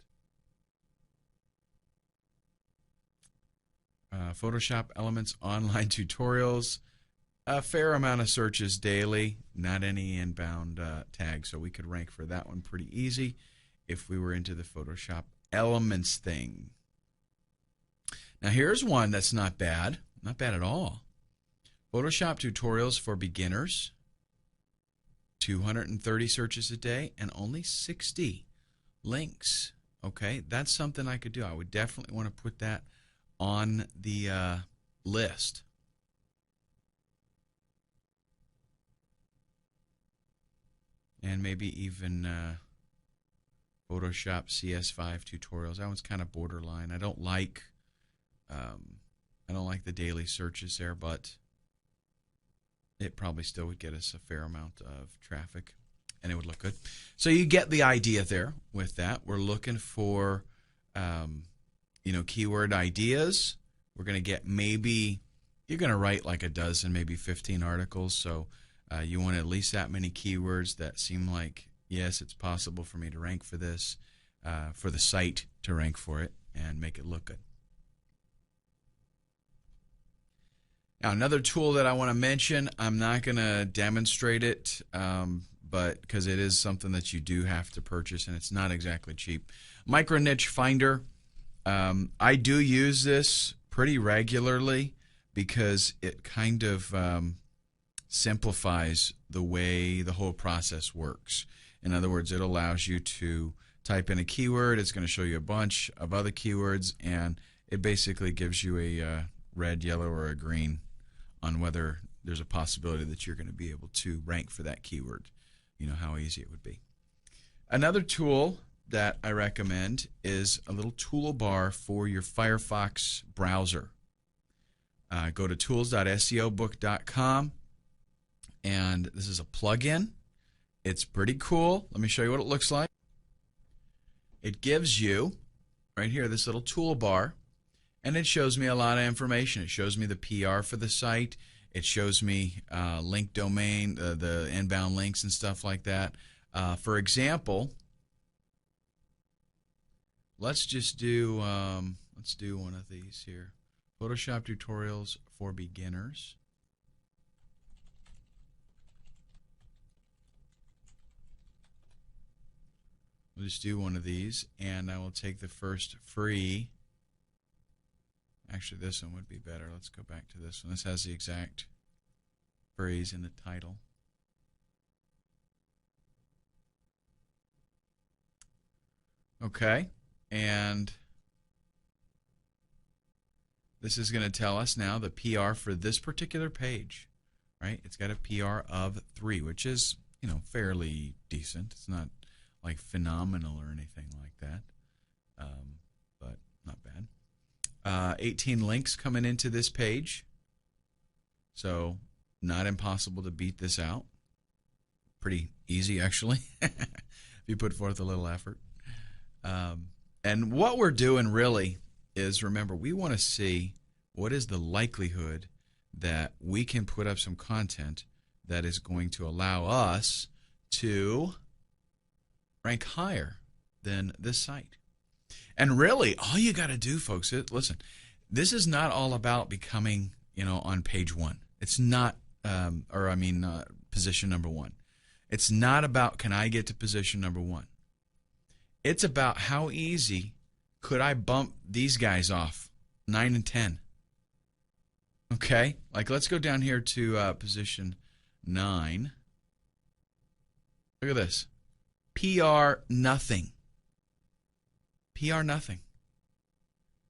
S1: Photoshop Elements online tutorials, a fair amount of searches daily, not any inbound tags, so we could rank for that one pretty easy if we were into the Photoshop Elements thing. Now here's one that's not bad at all. Photoshop tutorials for beginners, 230 searches a day and only 60 links. Okay, that's something I could do. I would definitely want to put that on the list. And maybe even Photoshop CS5 tutorials. That one's kind of borderline. I don't like the daily searches there, but it probably still would get us a fair amount of traffic, and it would look good. So you get the idea there with that. We're looking for, keyword ideas. We're going to get you're going to write like a dozen, maybe 15 articles. So you want at least that many keywords that seem like, yes, it's possible for me to rank for this. for the site to rank for it and make it look good. Now, another tool that I want to mention, I'm not going to demonstrate it, but because it is something that you do have to purchase, and it's not exactly cheap. Micro Niche Finder. I do use this pretty regularly because it kind of simplifies the way the whole process works. In other words, it allows you to type in a keyword. It's going to show you a bunch of other keywords, and it basically gives you a red, yellow, or a green on whether there's a possibility that you're going to be able to rank for that keyword. You know how easy it would be. Another tool that I recommend is a little toolbar for your Firefox browser. Go to tools.seobook.com, and this is a plugin. It's pretty cool. Let me show you what it looks like. It gives you, right here, this little toolbar, and it shows me a lot of information. It shows me the PR for the site. It shows me link domain, the inbound links and stuff like that. For example, let's do one of these here. Photoshop tutorials for beginners. We'll just do one of these, and I will take the first free. Actually, this one would be better. Let's go back to this one. This has the exact phrase in the title. Okay, and this is going to tell us now the PR for this particular page, right? It's got a PR of 3, which is, you know, fairly decent. It's not like phenomenal or anything like that, but not bad. 18 links coming into this page, so not impossible to beat this out. Pretty easy, actually, if you put forth a little effort. And what we're doing really is, remember, we want to see what is the likelihood that we can put up some content that is going to allow us to rank higher than this site. And really, all you got to do, folks, listen, this is not all about becoming, you know, on page 1. It's not, position number 1. It's not about, can I get to position number 1? It's about how easy could I bump these guys off, 9 and 10. Okay, like let's go down here to position 9. Look at this. PR nothing. PR nothing.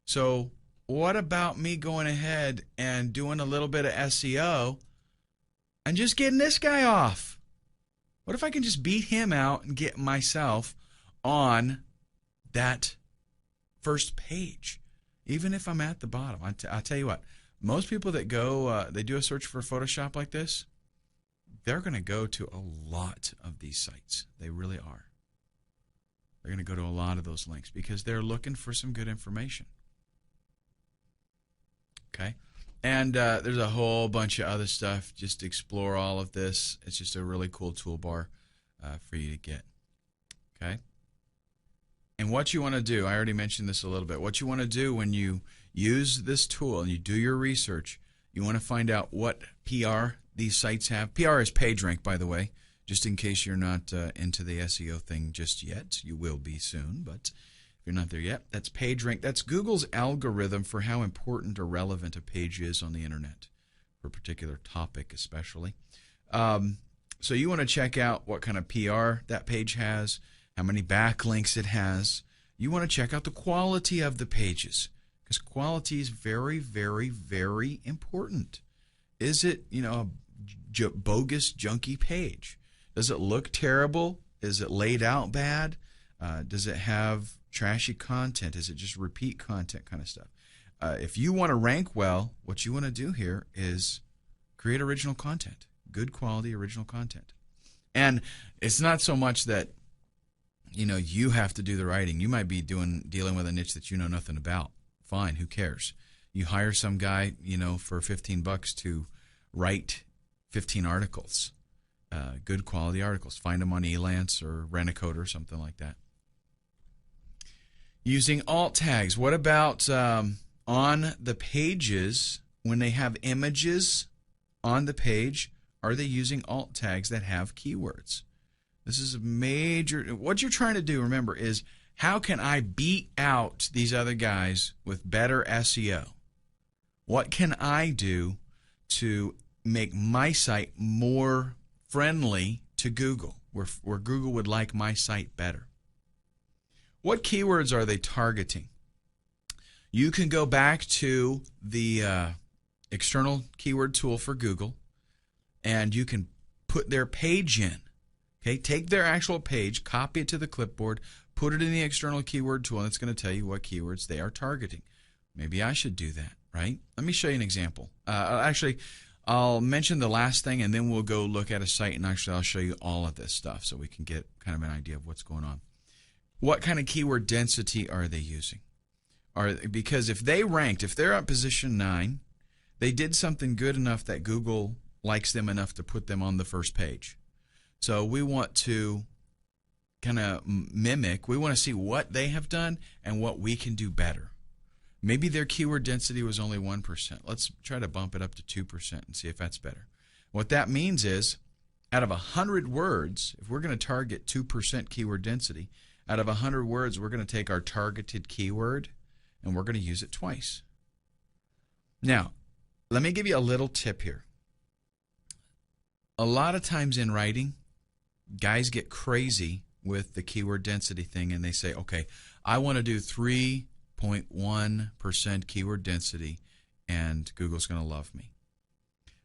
S1: So what about me going ahead and doing a little bit of SEO and just getting this guy off? What if I can just beat him out and get myself on that first page, even if I'm at the bottom? I'll tell you what, most people that go, they do a search for Photoshop like this, they're going to go to a lot of these sites. They really are. They're going to go to a lot of those links because they're looking for some good information. Okay? And there's a whole bunch of other stuff. Just explore all of this. It's just a really cool toolbar for you to get. Okay? And what you want to do, I already mentioned this a little bit, what you want to do when you use this tool and you do your research, you want to find out what PR these sites have. PR is PageRank, by the way, just in case you're not into the SEO thing just yet. You will be soon, but if you're not there yet, that's PageRank. That's Google's algorithm for how important or relevant a page is on the internet, for a particular topic especially. So you want to check out what kind of PR that page has, how many backlinks it has. You want to check out the quality of the pages, because quality is very, very, very important. Is it, you know, a bogus, junky page? Does it look terrible? Is it laid out bad? Does it have trashy content? Is it just repeat content kind of stuff? If you want to rank well, what you want to do here is create original content, good quality original content. And it's not so much that, you know, you have to do the writing. You might be dealing with a niche that you know nothing about. Fine, who cares? You hire some guy, you know, for $15 to write 15 articles, good quality articles. Find them on Elance or Rent-A-Code or something like that. Using alt tags. What about on the pages when they have images on the page? Are they using alt tags that have keywords? This is a major. What you're trying to do, remember, is how can I beat out these other guys with better SEO? What can I do to make my site more friendly to Google, where Google would like my site better? What keywords are they targeting? You can go back to the external keyword tool for Google, and you can put their page in. Okay, take their actual page, copy it to the clipboard, put it in the external keyword tool, and it's going to tell you what keywords they are targeting. Maybe I should do that, right? Let me show you an example. Actually, I'll mention the last thing, and then we'll go look at a site, and actually I'll show you all of this stuff so we can get kind of an idea of what's going on. What kind of keyword density are they using? Because if they ranked, if they're at position 9, they did something good enough that Google likes them enough to put them on the first page. So we want to kind of mimic, we want to see what they have done and what we can do better. Maybe their keyword density was only 1%. Let's try to bump it up to 2% and see if that's better. What that means is, out of 100 words, if we're going to target 2% keyword density, out of 100 words, we're going to take our targeted keyword and we're going to use it twice. Now, let me give you a little tip here. A lot of times in writing, guys get crazy with the keyword density thing and they say, okay, I want to do 3.1% keyword density and Google's going to love me.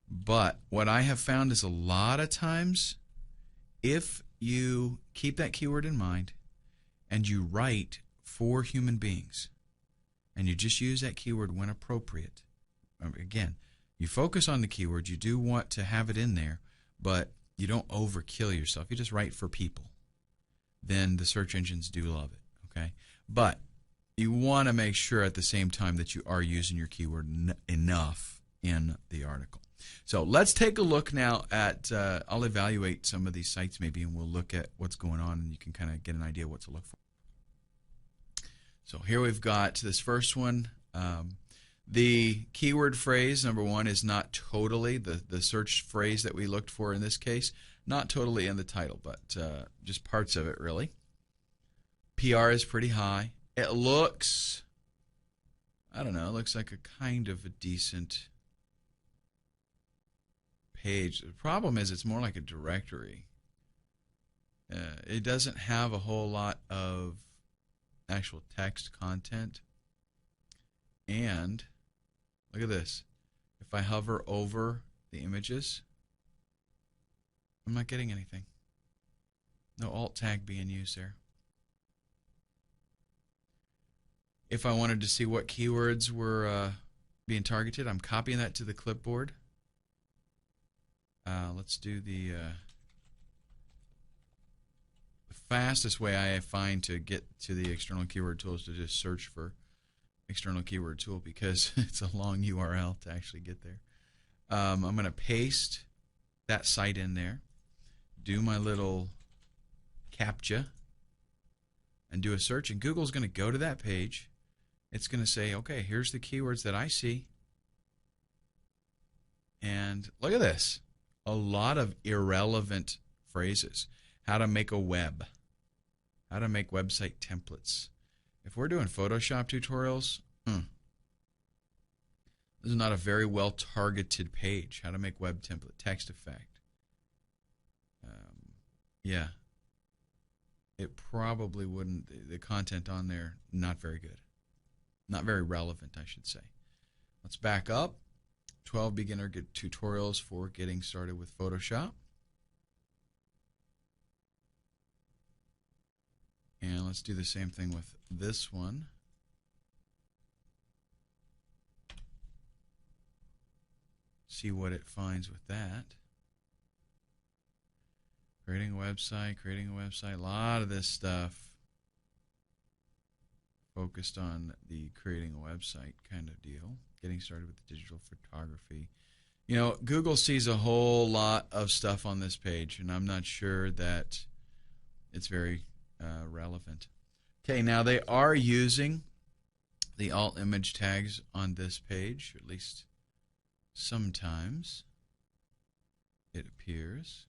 S1: But what I have found is a lot of times, if you keep that keyword in mind and you write for human beings and you just use that keyword when appropriate, again, you focus on the keyword, you do want to have it in there, but you don't overkill yourself. You just write for people. Then the search engines do love it, okay? But you want to make sure at the same time that you are using your keyword enough in the article. So let's take a look now at, I'll evaluate some of these sites maybe, and we'll look at what's going on, and you can kind of get an idea what to look for. So here we've got this first one. The keyword phrase, number one, is not totally, the search phrase that we looked for in this case, not totally in the title, but just parts of it really. PR is pretty high. It looks, I don't know, it looks like a kind of a decent page. The problem is it's more like a directory. It doesn't have a whole lot of actual text content. And look at this. If I hover over the images, I'm not getting anything. No alt tag being used there. If I wanted to see what keywords were being targeted, I'm copying that to the clipboard. Let's do the fastest way I find to get to the external keyword tool is to just search for external keyword tool, because it's a long URL to actually get there. I'm going to paste that site in there, do my little CAPTCHA, and do a search, and Google's going to go to that page. It's going to say, okay, here's the keywords that I see. And look at this. A lot of irrelevant phrases. How to make a web. How to make website templates. If we're doing Photoshop tutorials, this is not a very well targeted page. How to make web template, text effect. Yeah, it probably wouldn't, the content on there, not very good. Not very relevant, I should say. Let's back up. 12 beginner tutorials for getting started with Photoshop. And let's do the same thing with this one. See what it finds with that. Creating a website, a lot of this stuff focused on the creating a website kind of deal. Getting started with digital photography. You know, Google sees a whole lot of stuff on this page, and I'm not sure that it's very relevant. Okay, now they are using the alt image tags on this page, or at least sometimes it appears.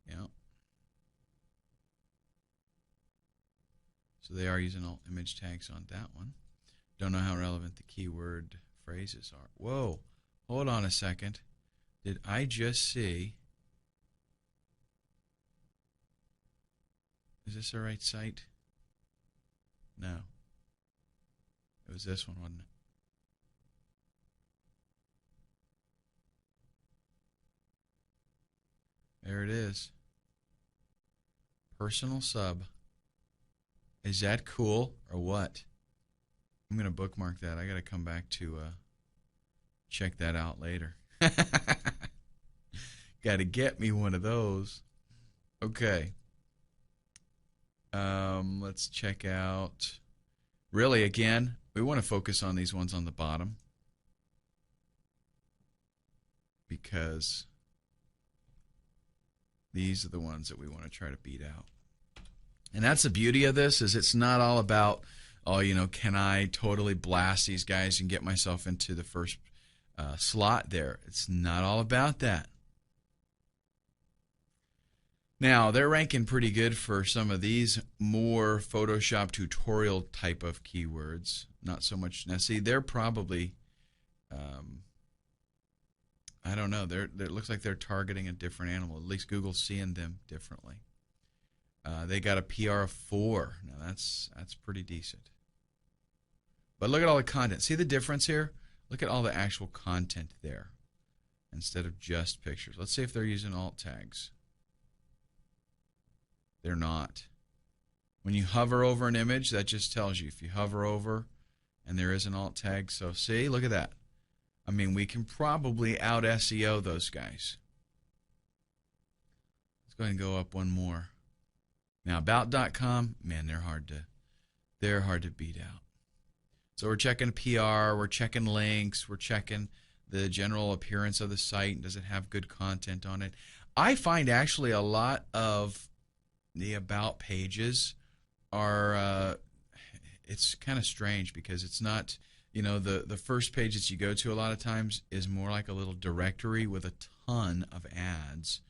S1: Yeah. So they are using alt image tags on that one. Don't know how relevant the keyword phrases are. Whoa, hold on a second. Did I just see? Is this the right site? No. It was this one, wasn't it? There it is. Personal sub. Is that cool or what? I'm going to bookmark that. I got to come back to check that out later. Got to get me one of those. Okay. Let's check out. Really, again, we want to focus on these ones on the bottom because these are the ones that we want to try to beat out. And that's the beauty of this, is it's not all about, oh, you know, can I totally blast these guys and get myself into the first slot there. It's not all about that. Now, they're ranking pretty good for some of these more Photoshop tutorial type of keywords. Not so much. Now, see, they're probably, I don't know. It looks like they're targeting a different animal. At least Google's seeing them differently. They got a PR of 4. Now, that's pretty decent. But look at all the content. See the difference here? Look at all the actual content there instead of just pictures. Let's see if they're using alt tags. They're not. When you hover over an image, that just tells you. If you hover over and there is an alt tag, so see, look at that. I mean, we can probably out SEO those guys. Let's go ahead and go up one more. Now, about.com, man, they're hard to beat out. So we're checking PR, we're checking links, we're checking the general appearance of the site. Does it have good content on it? I find actually a lot of the about pages are it's kind of strange because it's not, you know, the first page that you go to a lot of times is more like a little directory with a ton of ads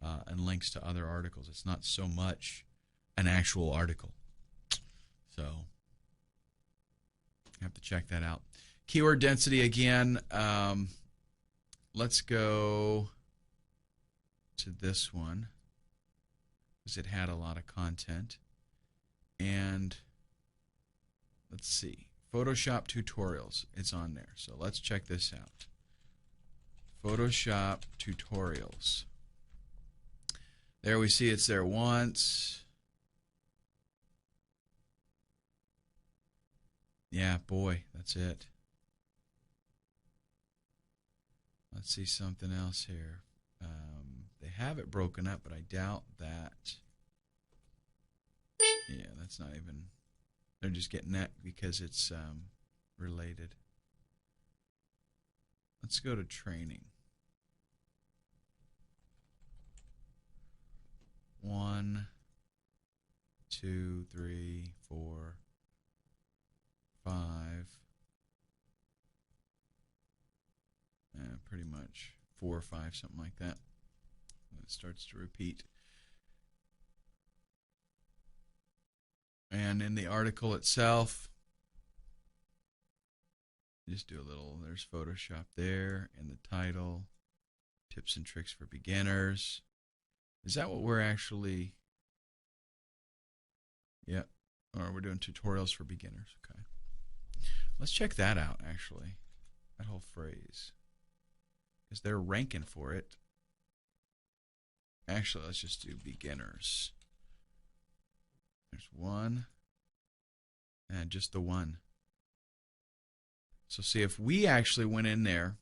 S1: and links to other articles. It's not so much an actual article. So you have to check that out. Keyword density again. Let's go to this one, because it had a lot of content. And let's see, Photoshop tutorials, it's on there. So let's check this out. Photoshop tutorials. There we see it's there once. Yeah, boy, that's it. Let's see something else here. They have it broken up, but I doubt that. Yeah, that's not even. They're just getting that because it's related. Let's go to training. 1, 2, 3, 4, 5. Pretty much 4 or 5, something like that. It starts to repeat. And in the article itself, just do a little, there's Photoshop there in the title, tips and tricks for beginners. Is that what we're actually, yeah, or we're doing tutorials for beginners, okay. Let's check that out, actually, that whole phrase, because they're ranking for it. Actually, let's just do beginners. There's one, and just the one. So see, if we actually went in there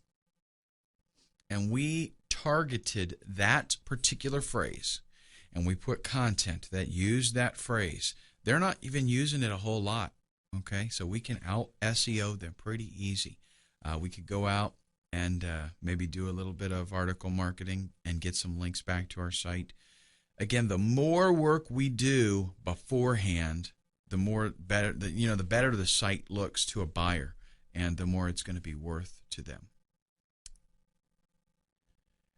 S1: and we targeted that particular phrase and we put content that used that phrase, they're not even using it a whole lot, okay? So we can out SEO them pretty easy. We could go out and maybe do a little bit of article marketing and get some links back to our site. Again, the more work we do beforehand, the the better the site looks to a buyer, and the more it's going to be worth to them.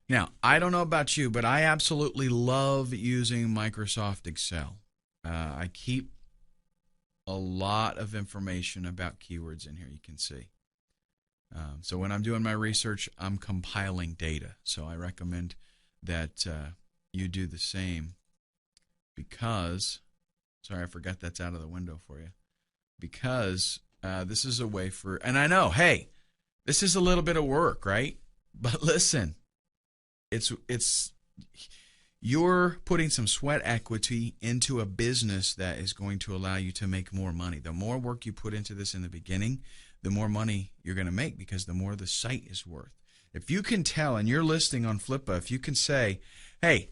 S1: Now, I don't know about you, but I absolutely love using Microsoft Excel. I keep a lot of information about keywords in here, you can see. So when I'm doing my research, I'm compiling data. So I recommend that you do the same because, sorry, I forgot that's out of the window for you, because this is a way for, and I know, hey, this is a little bit of work, right? But listen, it's you're putting some sweat equity into a business that is going to allow you to make more money. The more work you put into this in the beginning, the more money you're going to make, because the more the site is worth. If you can tell in your listing on Flippa, if you can say, hey,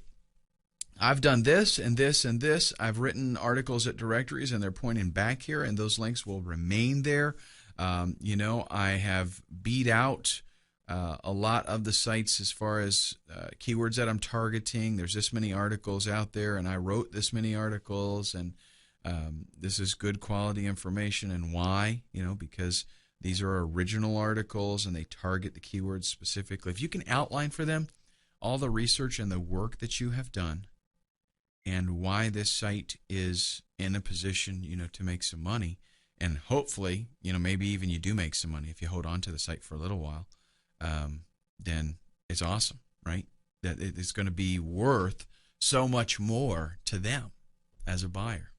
S1: I've done this and this and this, I've written articles at directories and they're pointing back here and those links will remain there. I have beat out a lot of the sites as far as keywords that I'm targeting. There's this many articles out there and I wrote this many articles, and this is good quality information. And why? Because these are original articles and they target the keywords specifically. If you can outline for them all the research and the work that you have done and why this site is in a position, to make some money, and hopefully, maybe even you do make some money if you hold on to the site for a little while, then it's awesome, right? That it's going to be worth so much more to them as a buyer.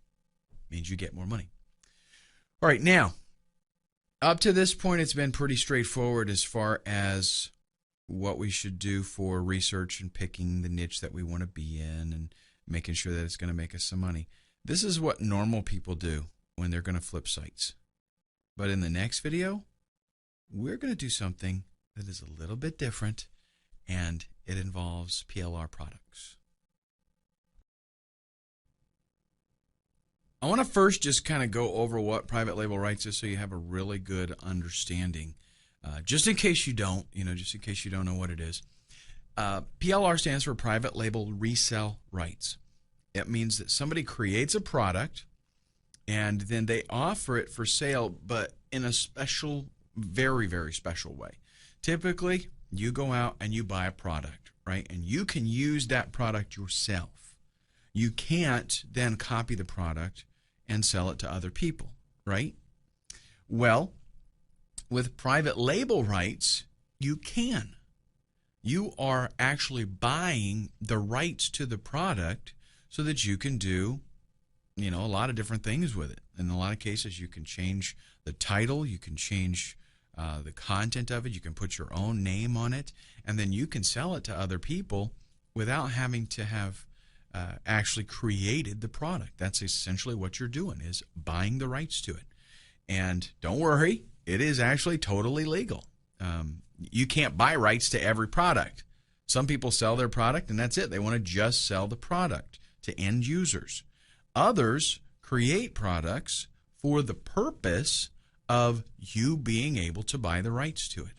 S1: It means you get more money. All right, now, up to this point, it's been pretty straightforward as far as what we should do for research and picking the niche that we want to be in and making sure that it's going to make us some money. This is what normal people do when they're going to flip sites. But in the next video, we're going to do something that is a little bit different, and it involves PLR products. I want to first just kind of go over what private label rights is so you have a really good understanding. Just in case you don't, just in case you don't know what it is. PLR stands for private label resale rights. It means that somebody creates a product and then they offer it for sale, but in a special, very, very special way. Typically, you go out and you buy a product, right? And you can use that product yourself. You can't then copy the product and sell it to other people, right? Well, with private label rights, you can. You are actually buying the rights to the product so that you can do, a lot of different things with it. In a lot of cases, you can change the title, you can change the content of it, you can put your own name on it, and then you can sell it to other people without having to have actually created the product. That's essentially what you're doing, is buying the rights to it. And don't worry, it is actually totally legal. You can't buy rights to every product. Some people sell their product and that's it. They want to just sell the product to end users. Others create products for the purpose of you being able to buy the rights to it.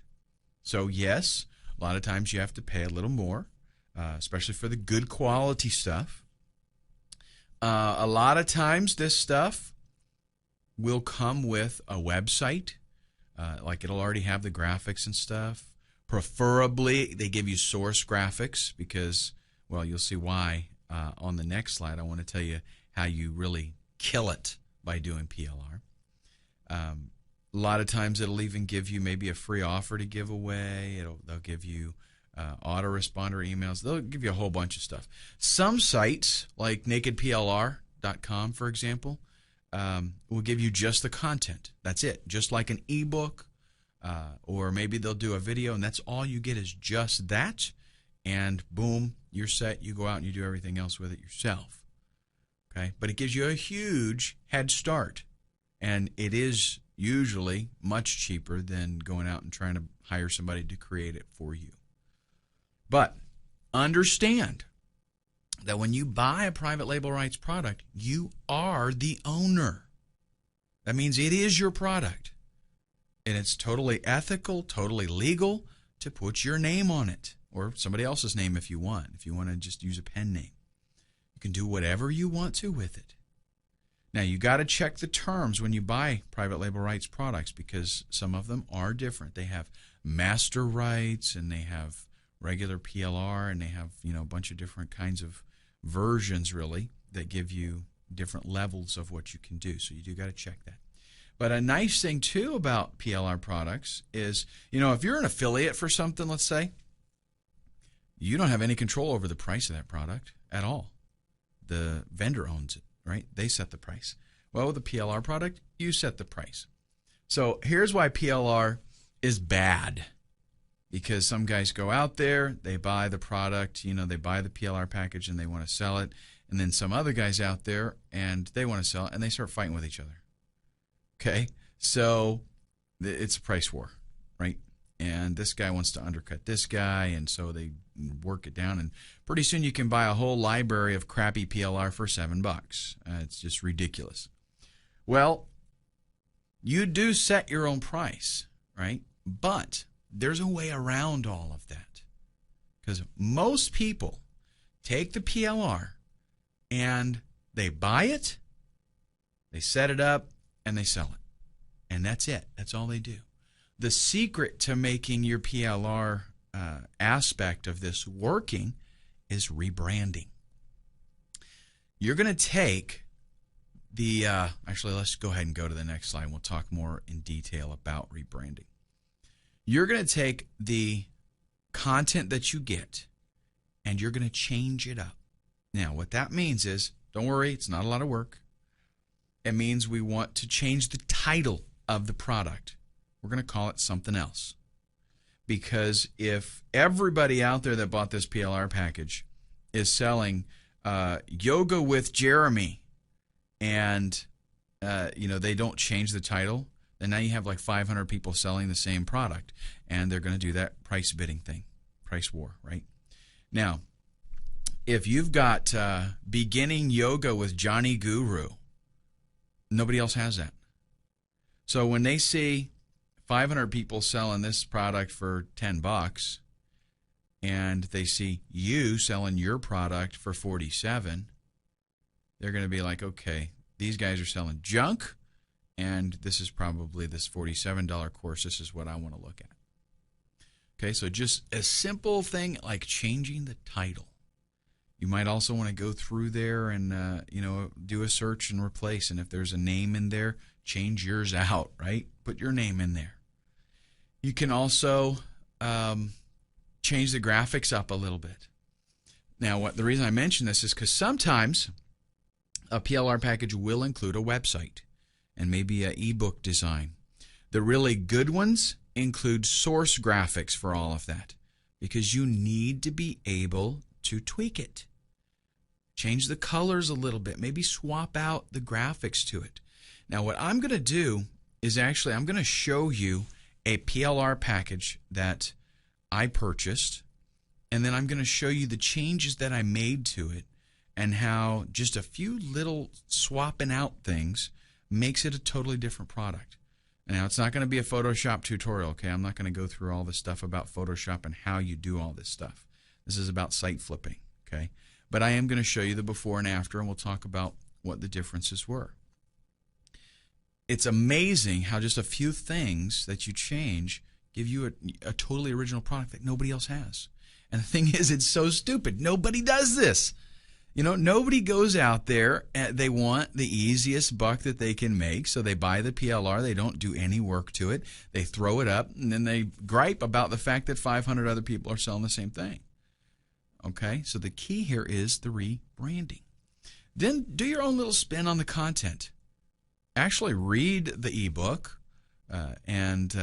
S1: So yes, a lot of times you have to pay a little more, especially for the good quality stuff. A lot of times this stuff will come with a website. Like it'll already have the graphics and stuff. Preferably, they give you source graphics because, well, you'll see why on the next slide. I want to tell you how you really kill it by doing PLR. A lot of times it'll even give you maybe a free offer to give away. They'll give you autoresponder emails. They'll give you a whole bunch of stuff. Some sites, like nakedplr.com, for example, will give you just the content. That's it. Just like an ebook, or maybe they'll do a video, and that's all you get is just that, and boom, you're set. You go out and you do everything else with it yourself. Okay, but it gives you a huge head start, and it is usually much cheaper than going out and trying to hire somebody to create it for you. But understand that when you buy a private label rights product, you are the owner. That means it is your product. And it's totally ethical, totally legal to put your name on it, or somebody else's name if you want to just use a pen name. can do whatever you want to with it. Now, you got to check the terms when you buy private label rights products, because some of them are different. They have master rights, and they have regular PLR, and they have, a bunch of different kinds of versions, really, that give you different levels of what you can do. So you do got to check that. But a nice thing, too, about PLR products is, if you're an affiliate for something, let's say, you don't have any control over the price of that product at all. The vendor owns it, right? They set the price. Well, with a PLR product, you set the price. So here's why PLR is bad. Because some guys go out there, they buy the product, they buy the PLR package and they want to sell it. And then some other guys out there, and they want to sell it, and they start fighting with each other. Okay? So it's a price war, right? And this guy wants to undercut this guy, and so they work it down, and pretty soon you can buy a whole library of crappy PLR for $7. It's just ridiculous. Well, you do set your own price, right? But there's a way around all of that, because most people take the PLR and they buy it, they set it up, and they sell it. And that's it. That's all they do. The secret to making your PLR aspect of this working is rebranding. You're going to take the, actually, let's go ahead and go to the next slide, and we'll talk more in detail about rebranding. You're going to take the content that you get, and you're going to change it up. Now, what that means is, don't worry, it's not a lot of work. It means we want to change the title of the product. We're going to call it something else. Because if everybody out there that bought this PLR package is selling Yoga with Jeremy, and they don't change the title, then now you have like 500 people selling the same product, and they're going to do that price bidding thing, price war, right? Now, if you've got beginning yoga with Johnny Guru, nobody else has that. So when they see 500 people selling this product for $10, and they see you selling your product for $47, they're going to be like, okay, these guys are selling junk, and this is probably this $47 course. This is what I want to look at. Okay, so just a simple thing like changing the title. You might also want to go through there and do a search and replace. And if there's a name in there, change yours out, right? Put your name in there. You can also change the graphics up a little bit. Now, the reason I mention this is because sometimes a PLR package will include a website and maybe an ebook design. The really good ones include source graphics for all of that, because you need to be able to tweak it. Change the colors a little bit. Maybe swap out the graphics to it. Now, what I'm going to do is actually I'm going to show you a PLR package that I purchased, and then I'm going to show you the changes that I made to it and how just a few little swapping out things makes it a totally different product. Now, it's not going to be a Photoshop tutorial, okay? I'm not going to go through all this stuff about Photoshop and how you do all this stuff. This is about site flipping, okay? But I am going to show you the before and after, and we'll talk about what the differences were. It's amazing how just a few things that you change give you a totally original product that nobody else has. And the thing is, it's so stupid. Nobody does this. Nobody goes out there and they want the easiest buck that they can make, so they buy the PLR. They don't do any work to it. They throw it up, and then they gripe about the fact that 500 other people are selling the same thing. Okay, so the key here is the rebranding. Then do your own little spin on the content. Actually read the ebook and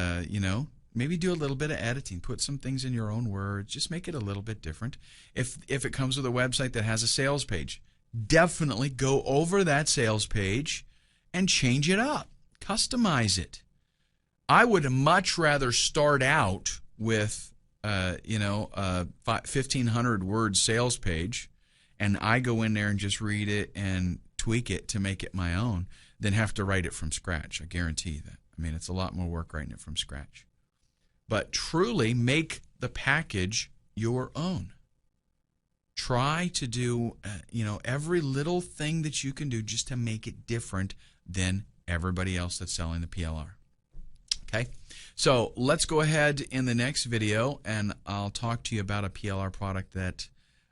S1: maybe do a little bit of editing. Put some things in your own words. Just make it a little bit different. If it comes with a website that has a sales page, definitely go over that sales page and change it up. Customize it. I would much rather start out with a 1,500 word sales page, and I go in there and just read it and tweak it to make it my own, than have to write it from scratch. I guarantee you that. I mean, it's a lot more work writing it from scratch. But truly make the package your own. try to do every little thing that you can do just to make it different than everybody else that's selling the PLR. Okay, so let's go ahead in the next video and I'll talk to you about a PLR product that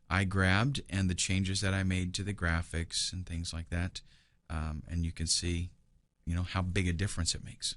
S1: I grabbed and the changes that I made to the graphics and things like that, and you can see how big a difference it makes.